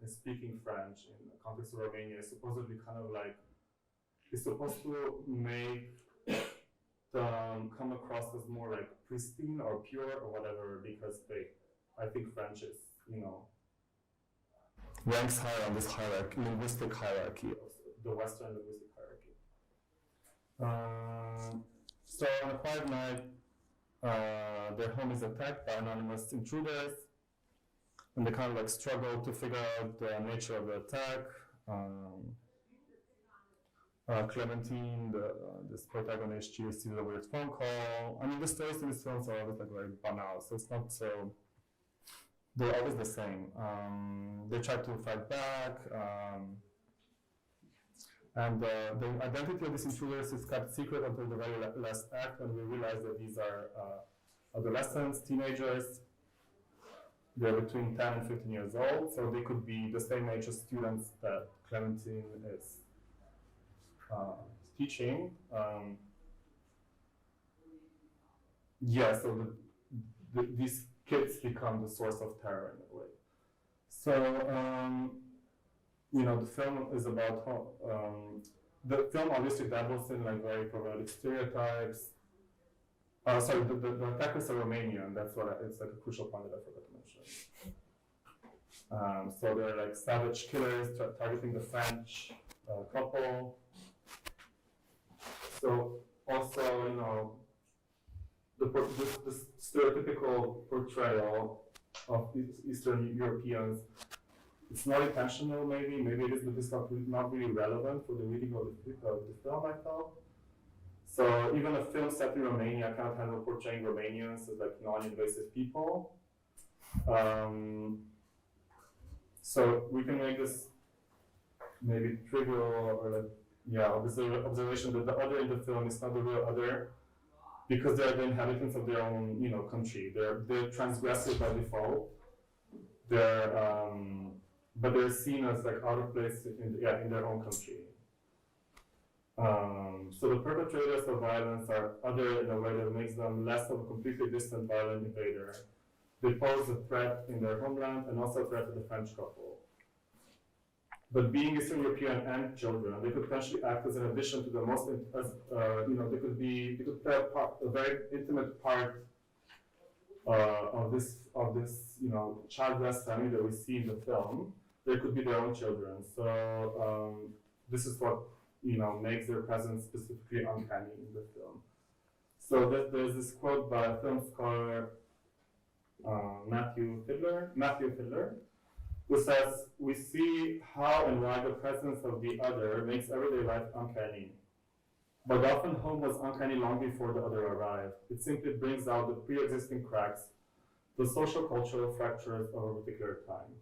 speaking French in the context of Romania is supposedly kind of like, it's supposed to make them come across as more like pristine or pure or whatever, because I think French is, ranks higher on this hierarchy, linguistic hierarchy, the Western linguistic hierarchy. So on a quiet night, their home is attacked by anonymous intruders, and they kind of like struggle to figure out the nature of the attack. Clementine, this protagonist, she receives a weird phone call. I mean, the stories in these films are always like very banal, so it's not so. They're always the same. They try to fight back, and the identity of these intruders is kept secret until the very last act, when we realize that these are adolescents, teenagers. They're between 10 and 15 years old, so they could be the same age as students that Clementine is teaching. So these kids become the source of terror in a way. So, the film is about how, the film obviously dabbles in like very problematic stereotypes. The attackers are Romanian, that's it's like a crucial point that I forgot to mention. So they're like savage killers targeting the French couple. So also, this stereotypical portrayal of Eastern Europeans, it's not intentional maybe it is, but it's not really relevant for the reading of the film, I felt. So even a film set in Romania cannot handle portraying Romanians as like non-invasive people. So we can make this maybe trivial or observation that the other in the film is not the real other, because they are the inhabitants of their own country. They're transgressive by default. But they're seen as like out of place in their own country. So the perpetrators of violence are other in a way that makes them less of a completely distant violent invader. They pose a threat in their homeland and also a threat to the French couple. But being Eastern European and children, they could potentially act as an addition to the most, they could play a very intimate part of this childless family that we see in the film. They could be their own children. So this is what makes their presence specifically uncanny in the film. So there's this quote by film scholar Matthew Fiddler, who says, "We see how and why the presence of the other makes everyday life uncanny. But often home was uncanny long before the other arrived. It simply brings out the pre-existing cracks, the social-cultural fractures of a particular time."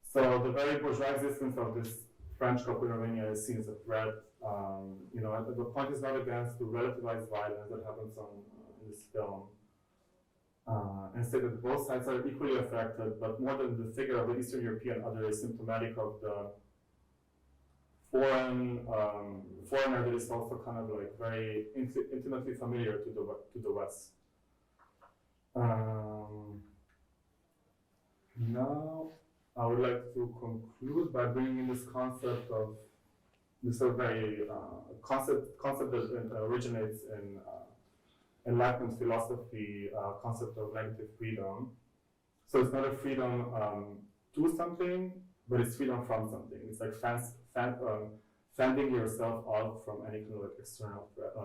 So the very bourgeois existence of this French couple in Romania is seen as a threat. The point is not against the relativized violence that happens in this film. And say that both sides are equally affected, but more than the figure of the Eastern European other is symptomatic of the foreigner that is also kind of like very intimately familiar to the West. Now, I would like to conclude by bringing in this concept of this very concept that originates in Enlightenment philosophy, concept of negative freedom. So it's not a freedom to something, but it's freedom from something. It's like fending yourself out from any kind of like external threat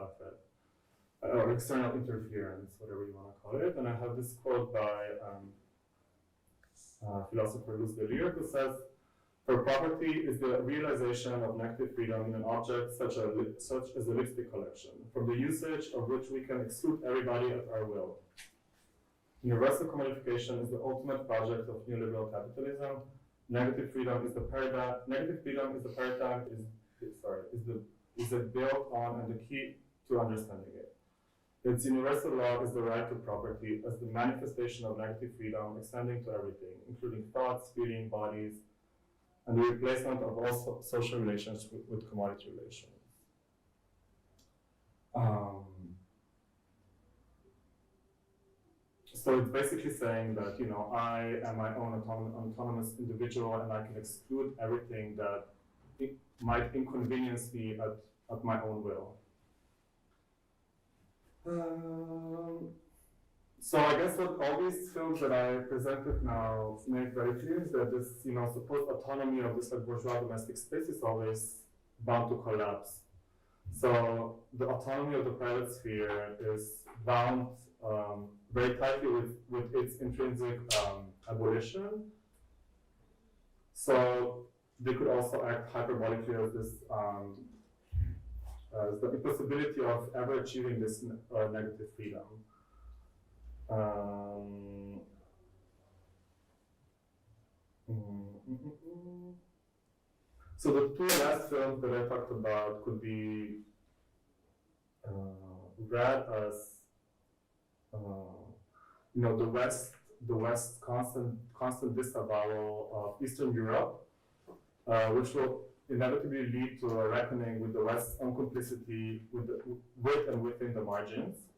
or external interference, whatever you want to call it. And I have this quote by philosopher Luz Delir, who says, "For property is the realization of negative freedom in an object such as a lipstick collection, from the usage of which we can exclude everybody at our will. Universal commodification is the ultimate project of neoliberal capitalism. Negative freedom is the paradigm. Negative freedom is the paradigm. Is it built on and the key to understanding it. Its universal law is the right to property as the manifestation of negative freedom, extending to everything, including thoughts, feeling, bodies, and the replacement of all social relations with commodity relations." So it's basically saying that I am my own autonomous individual, and I can exclude everything that might inconvenience me at my own will. So I guess what all these films that I presented now make very clear is that this, supposed autonomy of this bourgeois domestic space is always bound to collapse. So the autonomy of the private sphere is bound very tightly with its intrinsic abolition. So they could also act hyperbolically as this as the impossibility of ever achieving this negative freedom. So the two last films that I talked about could be read as the West's constant disavowal of Eastern Europe, which will inevitably lead to a reckoning with the West's own complicity with and within the margins.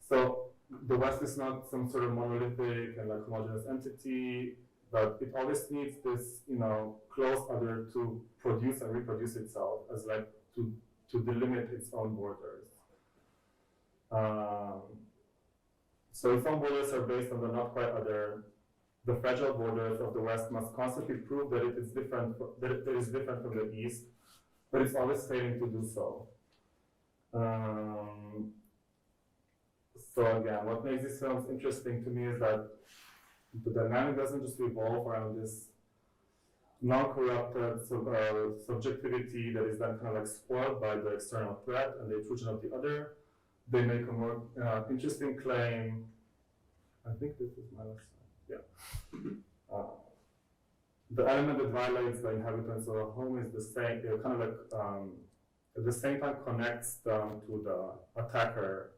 So the West is not some sort of monolithic and like homogeneous entity, but it always needs this, close other to produce and reproduce itself as like to delimit its own borders. So its own borders are based on the not quite other. The fragile borders of the West must constantly prove that it is different from the East, but it's always failing to do so. So again, what makes these films interesting to me is that the dynamic doesn't just revolve around this non-corrupted subjectivity that is then kind of like spoiled by the external threat and the intrusion of the other. They make a more interesting claim. I think this is my last slide. Yeah. The element that violates the inhabitants of a home is the same, kind of like at the same time connects them to the attacker.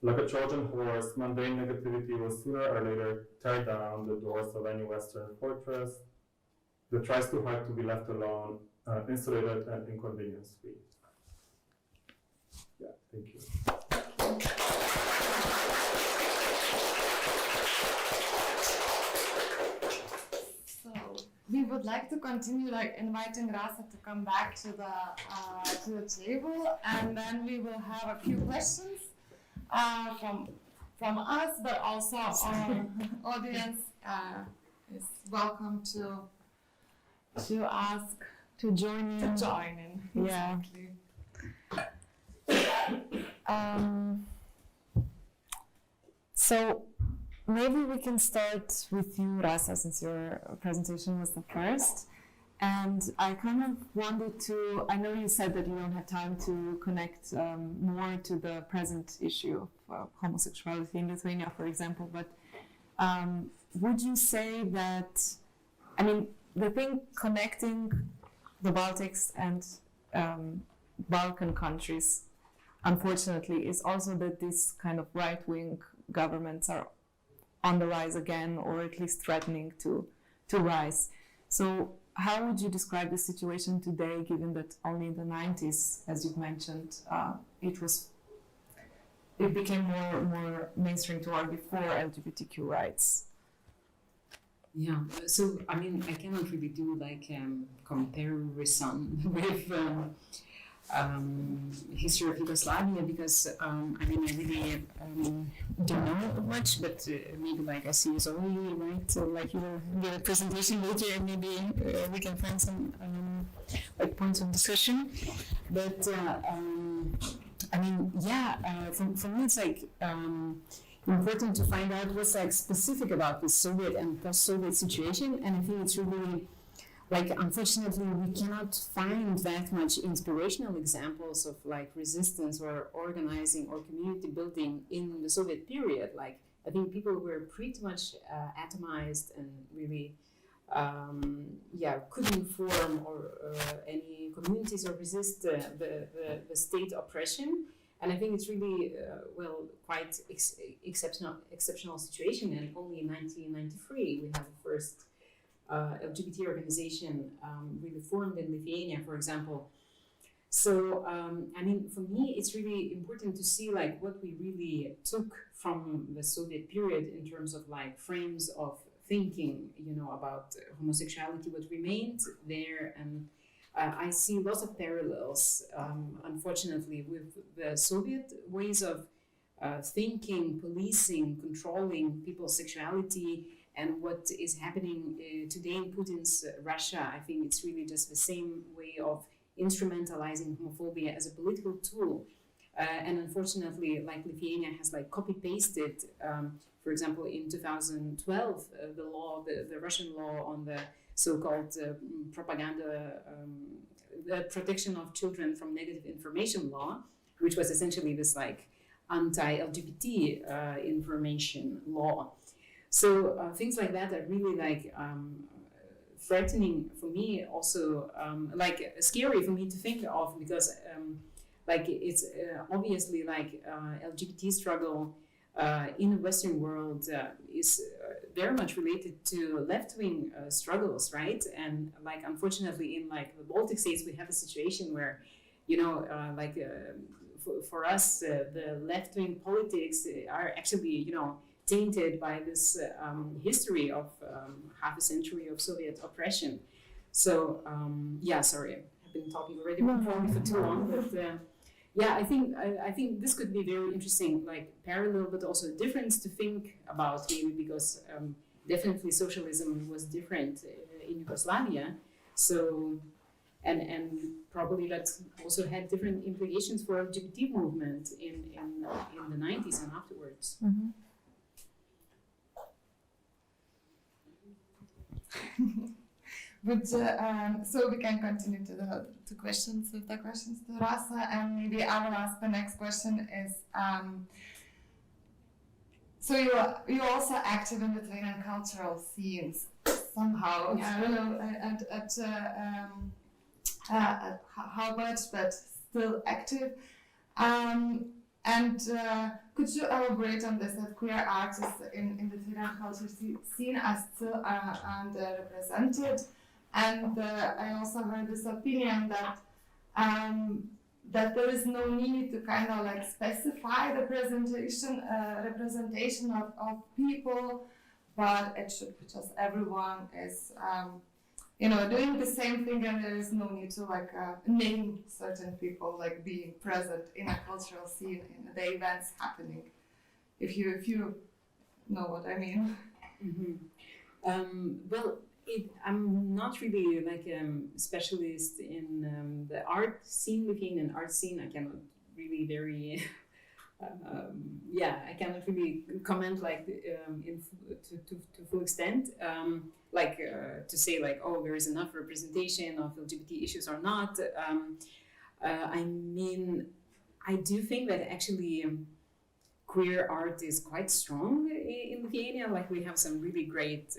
Like a Trojan horse, mundane negativity will sooner or later tear down the doors of any Western fortress that tries too hard to be left alone, insulated and inconvenience-free. Yeah, thank you. So we would like to continue inviting Rasa to come back to the table, and then we will have a few questions from us, but also our audience welcome to ask To join in. to join in. Yeah. Exactly. So maybe we can start with you, Rasa, since your presentation was the first. And I kind of wanted to, I know you said that you don't have time to connect more to the present issue of homosexuality in Lithuania, for example, but would you say that, I mean, the thing connecting the Baltics and Balkan countries, unfortunately, is also that these kind of right-wing governments are on the rise again, or at least threatening to rise. So how would you describe the situation today, given that only in the 90s, as you've mentioned, it became more mainstream to argue for LGBTQ rights? Yeah, so I mean, I cannot really do like comparison with history of Yugoslavia because I mean, I really don't know much, but maybe like I see Zoe, right? So like you will give a presentation later, and maybe we can find some like points of discussion. But I mean, yeah, for me it's like important to find out what's like specific about the Soviet and post-Soviet situation, and I think it's really like, unfortunately, we cannot find that much inspirational examples of like resistance or organizing or community building in the Soviet period. Like, I think people were pretty much atomized and really, couldn't form or any communities or resist the state oppression. And I think it's really, quite exceptional situation. And only in 1993 we have the first LGBT organization really formed in Lithuania, for example. So, I mean, for me, it's really important to see like what we really took from the Soviet period in terms of like frames of thinking, you know, about homosexuality, what remained there. And I see lots of parallels, unfortunately, with the Soviet ways of thinking, policing, controlling people's sexuality, and what is happening today in Putin's Russia. I think it's really just the same way of instrumentalizing homophobia as a political tool. And unfortunately, like Lithuania has like copy-pasted, for example, in 2012, the Russian law on the so-called propaganda, the protection of children from negative information law, which was essentially this like anti-LGBT information law. So things like that are really like threatening for me, also like scary for me to think of, because like it's obviously like LGBT struggle in the Western world is very much related to left-wing struggles, right? And like unfortunately in like the Baltic states we have a situation where, you know, for us the left-wing politics are actually, you know, tainted by this history of half a century of Soviet oppression. So sorry, I've been talking already probably for too long, but I think this could be very interesting, like parallel, but also difference to think about here, because definitely socialism was different in Yugoslavia. So, and probably that also had different implications for LGBT movement in the 90s and afterwards. Mm-hmm. But so we can continue to the questions to Rasa, and maybe I will ask the next question is so you're also active in Lithuanian cultural scenes somehow. Yeah. I don't know at how much, but still active. And could you elaborate on this, that queer artists in the Lithuanian culture scene are still underrepresented? And I also heard this opinion that that there is no need to kind of like specify the representation of people, but it should be just everyone is doing the same thing, and there is no need to like name certain people like being present in a cultural scene in the events happening. If you know what I mean. Mm-hmm. Well, I'm not really like a specialist in the art scene, Lithuanian art scene. I cannot really very, I cannot really comment like to full extent. To say like, oh, there is enough representation of LGBT issues or not. I mean, I do think that actually queer art is quite strong in Lithuania. Like we have some really great,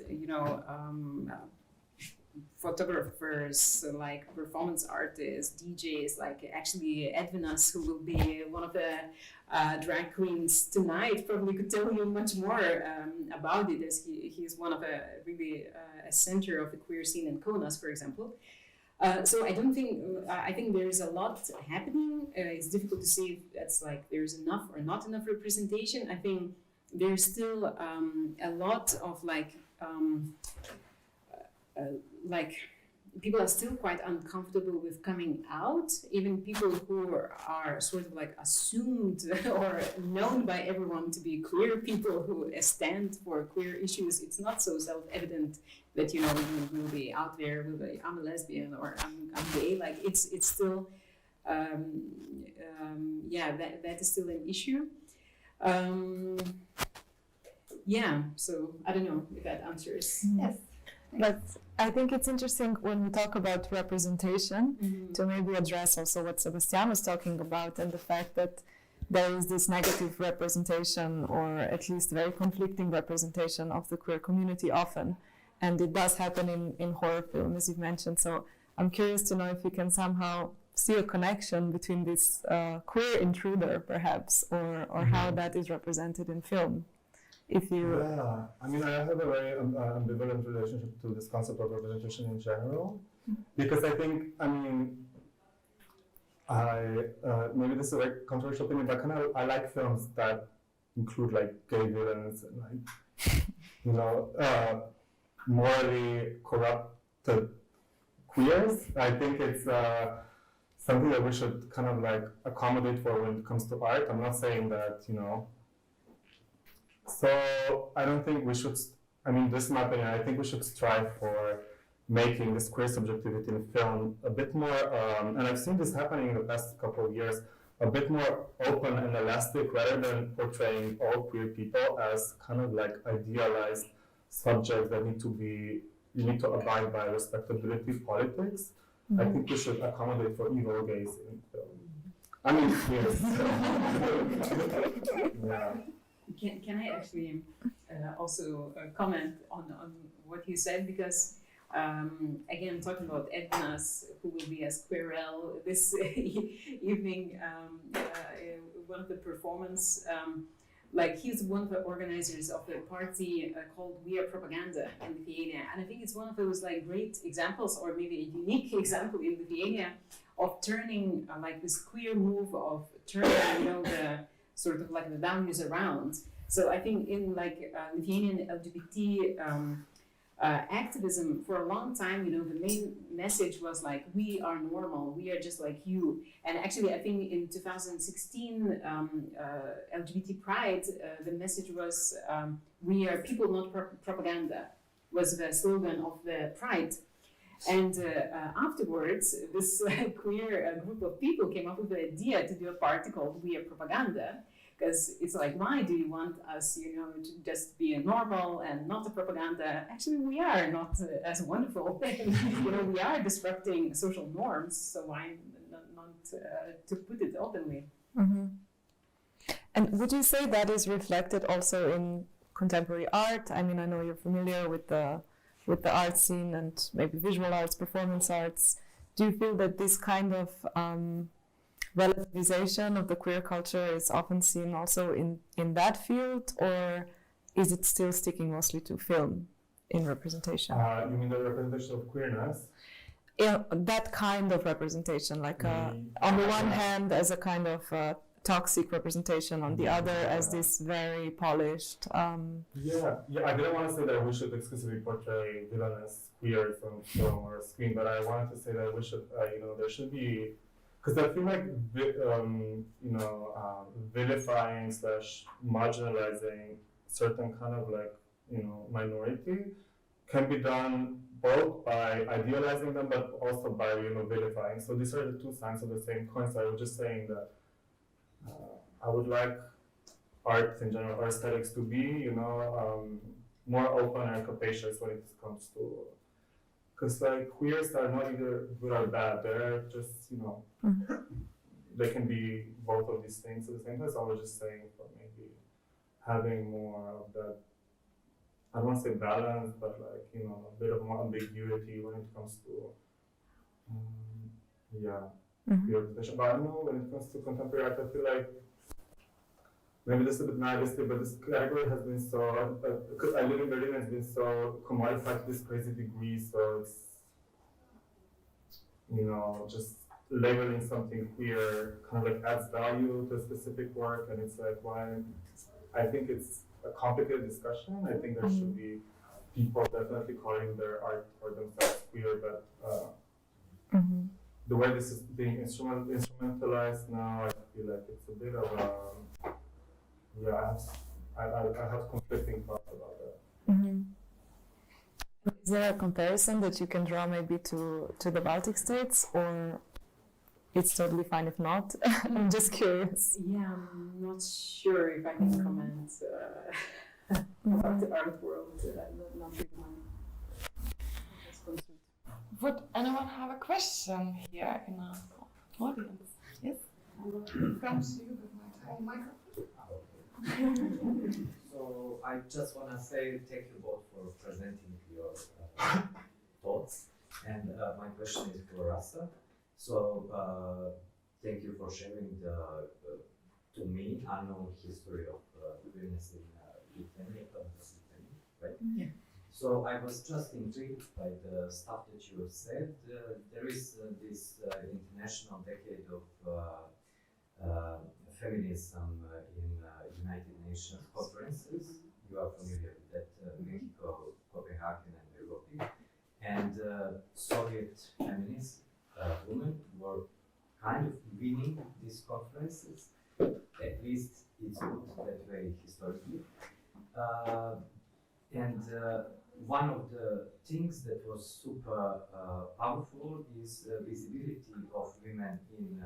photographers, like performance artists, DJs, like actually Edvinas, who will be one of the drag queens tonight, probably could tell you much more about it, as he's one of a center of the queer scene in Kaunas, for example. So I think there's a lot happening. It's difficult to say if that's like there's enough or not enough representation. I think there's still a lot of like people are still quite uncomfortable with coming out. Even people who are sort of like assumed or known by everyone to be queer people who stand for queer issues, it's not so self-evident that you will be out there with I'm a lesbian or I'm gay. Like it's still that is still an issue. So I don't know if that answers. Yes. But I think it's interesting when we talk about representation to maybe address also what Sebastjan was talking about, and the fact that there is this negative representation, or at least very conflicting representation of the queer community often. And it does happen in horror film, as you've mentioned. So I'm curious to know if you can somehow see a connection between this queer intruder, perhaps, or how that is represented in film. If you... Yeah, I mean, I have a very ambivalent relationship to this concept of representation in general, because I think, maybe this is a very controversial opinion, but I like films that include like gay villains and like, morally corrupted queers. I think it's something that we should kind of like accommodate for when it comes to art. I'm not saying that, So I don't think we should, this is my opinion, I think we should strive for making this queer subjectivity in film a bit more, and I've seen this happening in the past couple of years, a bit more open and elastic, rather than portraying all queer people as kind of like idealized subjects that you need to abide by respectability politics. I think we should accommodate for evil gays in film. Yes. Yeah. Can I actually also comment on what you said? Because again, talking about Edvinas, who will be as Queerel this evening, one of the performance, he's one of the organizers of the party called We Are Propaganda in Lithuania, and I think it's one of those great examples, or maybe a unique example in Lithuania, of turning this queer move of turning the sort of the values around. So I think in Lithuanian LGBT activism, for a long time, the main message was we are normal, we are just like you. And actually, I think in 2016, LGBT Pride, the message was we are people, not propaganda, was the slogan of the Pride. And afterwards, this queer group of people came up with the idea to do a party called We Are Propaganda, because it's why do you want us, to just be a normal and not a propaganda? Actually, we are not as wonderful. We are disrupting social norms, so why not to put it openly? Mm-hmm. And would you say that is reflected also in contemporary art? I know you're familiar with the art scene and maybe visual arts, performance arts. Do you feel that this kind of relativization of the queer culture is often seen also in that field, or is it still sticking mostly to film in representation? You mean the representation of queerness? Yeah, that kind of representation, on the one hand as a kind of toxic representation, on the other as this very polished. I didn't want to say that we should exclusively portray villainous queers on film or screen, but I wanted to say that we should, there should be, because I feel like vilifying / marginalizing certain kind of minority can be done both by idealizing them, but also by vilifying. So these are the two sides of the same coin. So I was just saying that I would like art in general, or aesthetics, to be more open and capacious when it comes to, because like queers are not either good or bad. They're just they can be both of these things at the same time. So I was just saying for maybe having more of that, I don't want to say balance, but like, a bit of more ambiguity when it comes to, queer expression. But I don't know, when it comes to contemporary art, I feel like, maybe this is a bit nihilistic, but this category has been so, because I live in Berlin, it's been so commodified to this crazy degree, so it's, just labeling something queer kind of like adds value to a specific work, and it's like, why? I think it's a complicated discussion. I think there should be people definitely calling their art or themselves queer, but the way this is being instrumentalized now, I feel like it's a bit of a, I have conflicting thoughts about that. Is there a comparison that you can draw maybe to the Baltic states, or it's totally fine if not? I'm just curious. Yeah, I'm not sure if I can comment about the art world. Not really my. Would anyone have a question here in our audience? Yes? Come to you with my tiny microphone. So I just want to say thank you both for presenting your thoughts. And my question is for Rasa. So thank you for sharing the, to me, unknown history of queerness in Lithuania, right? Yeah. So I was just intrigued by the stuff that you have said. There is this international decade of feminism in United Nations conferences. You are familiar with that, Mexico, Copenhagen, and Nairobi. And Soviet feminists, women, were kind of winning these conferences. At least it's looked that way historically. And one of the things that was super powerful is visibility of women in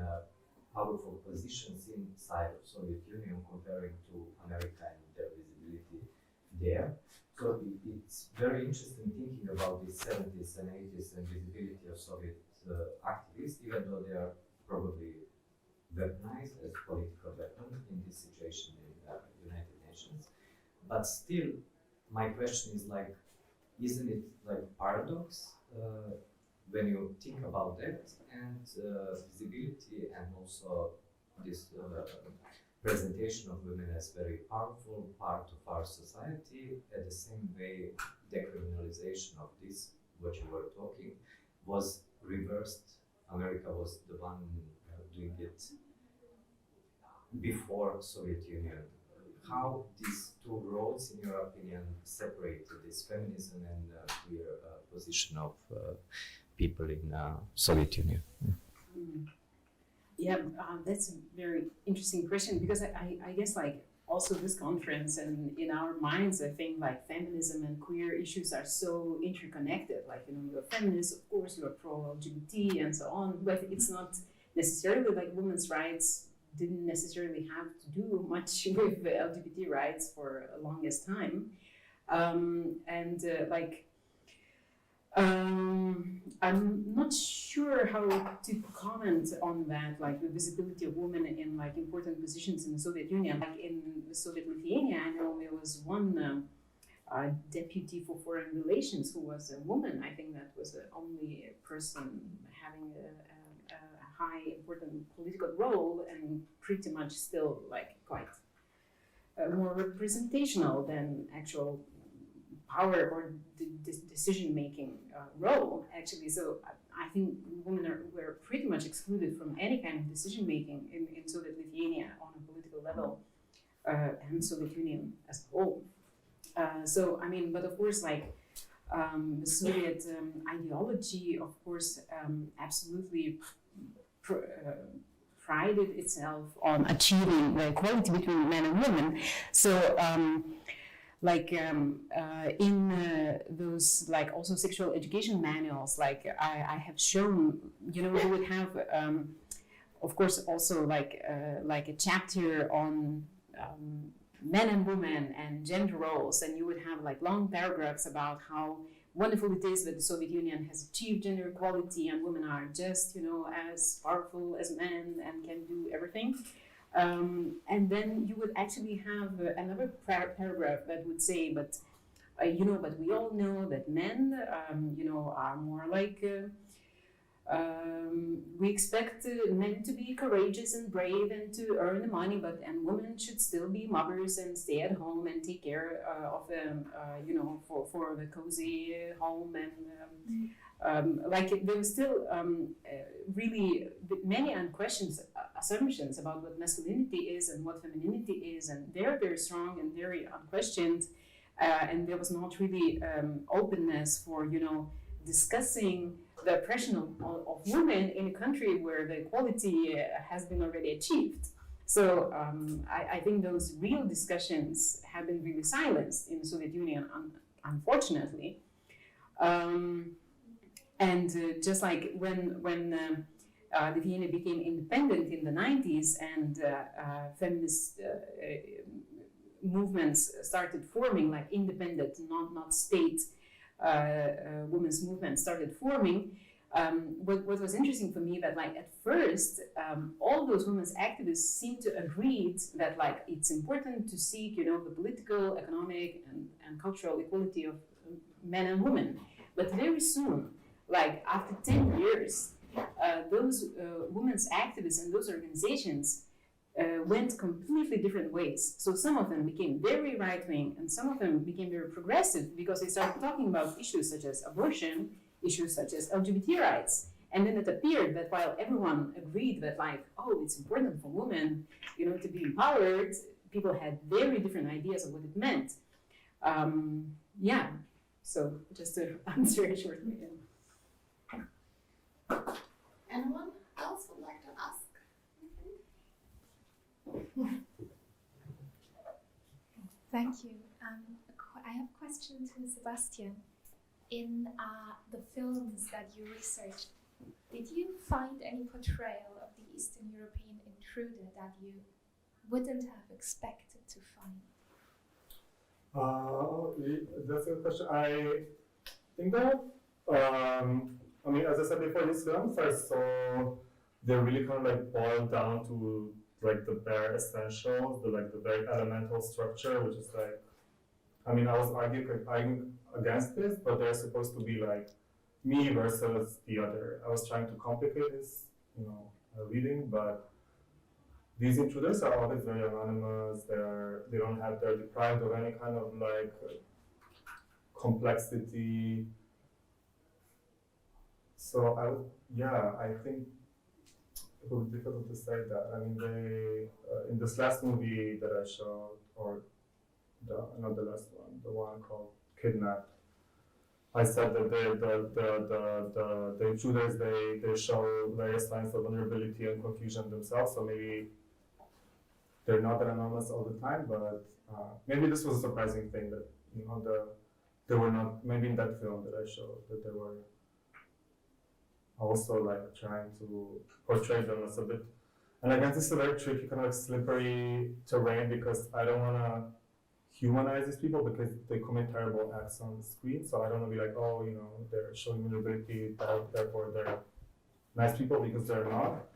powerful positions inside of Soviet Union comparing to America and their visibility there. So it's very interesting thinking about the 70s and 80s and visibility of Soviet activists, even though they are probably weaponized as political weapon in this situation in United Nations. But still, my question is like, isn't it like paradox when you think about that and visibility and also this presentation of women as very powerful part of our society, at the same way decriminalization of this, what you were talking, was reversed. America was the one doing it before Soviet Union. How these two roads, in your opinion, separate this feminism and queer position of people in Soviet Union? Yeah, that's a very interesting question, because I guess like also this conference and in our minds, I think like feminism and queer issues are so interconnected. Like, you're a feminist, of course, you're pro-LGBT and so on, but it's not necessarily like women's rights didn't necessarily have to do much with LGBT rights for the longest time. I'm not sure how to comment on that, like the visibility of women in like important positions in the Soviet Union. Like in the Soviet Lithuania, I know there was one deputy for foreign relations who was a woman. I think that was the only person having a high important political role, and pretty much still like quite more representational than actual power or decision-making role, actually. So I think women were pretty much excluded from any kind of decision-making in Soviet Lithuania on a political level, and Soviet Union as a whole. So, I mean, but of course, like, the Soviet ideology, of course, absolutely prided itself on achieving the equality between men and women. So, those like also sexual education manuals, like I have shown, you would have, of course, also like a chapter on men and women and gender roles, and you would have like long paragraphs about how wonderful it is that the Soviet Union has achieved gender equality and women are just, as powerful as men and can do everything. And then you would actually have another paragraph that would say, but we all know that men, are more like, we expect men to be courageous and brave and to earn the money, and women should still be mothers and stay at home and take care of them, for the cozy home. And there was still really many unquestioned assumptions about what masculinity is and what femininity is, and they're very strong and very unquestioned, and there was not really openness for discussing the oppression of women in a country where the equality has been already achieved. So I think those real discussions have been really silenced in the Soviet Union, unfortunately. And just like when Lithuania became independent in the 90s and feminist movements started forming, like independent, not state women's movements started forming, what was interesting for me that like at first all those women's activists seemed to agree that like it's important to seek the political, economic and cultural equality of men and women, but very soon, like after 10 years, those women's activists and those organizations went completely different ways. So some of them became very right-wing and some of them became very progressive because they started talking about issues such as abortion, issues such as LGBT rights. And then it appeared that while everyone agreed that like, oh, it's important for women, to be empowered, people had very different ideas of what it meant. So just to answer it shortly. Anyone else would like to ask? Thank you. I have a question to Sebastjan. In the films that you researched, did you find any portrayal of the Eastern European intruder that you wouldn't have expected to find? That's a good question. I think that, as I said before, these films are so, they're really kind of like boiled down to like the bare essentials, the very elemental structure, which is like, I was arguing against this, but they're supposed to be like me versus the other. I was trying to complicate this, reading, but these intruders are always very anonymous. They're deprived of any kind of like complexity. So I think it would be difficult to say that. They in this last movie that I showed, or not the last one, the one called Kidnapped, I said that the intruders they show various signs of vulnerability and confusion themselves. So maybe they're not that anonymous all the time, but maybe this was a surprising thing that they were not. Maybe in that film that I showed that they were also like trying to portray them as a bit. And again, this is a very tricky kind of slippery terrain because I don't want to humanize these people because they commit terrible acts on the screen. So I don't want to be like, oh, they're showing vulnerability, therefore they're nice people, because they're not.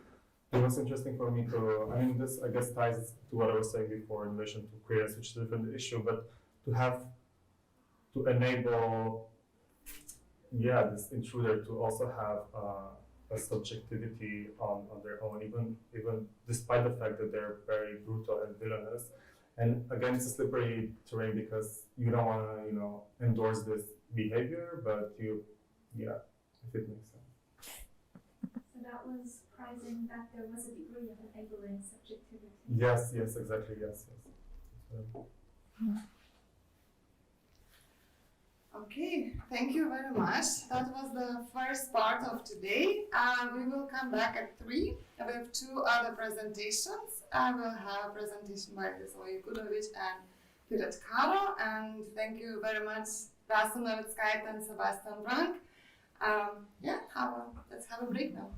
It was interesting for me to, this I guess ties to what I was saying before in relation to queerness, which is a different issue, but to enable this intruder to also have a subjectivity on their own, even despite the fact that they're very brutal and villainous. And again, it's a slippery terrain because you don't want to, endorse this behavior, but if it makes sense. So that was surprising that there was a degree of enabling subjectivity. Yes, exactly, yes. Okay, thank you very much. That was the first part of today. We will come back at 3 with 2 other presentations. I will have a presentation by Julijus and period karo, and thank you very much, Rasa Navickaitė and Sebastjan Brank. Let's have a break now.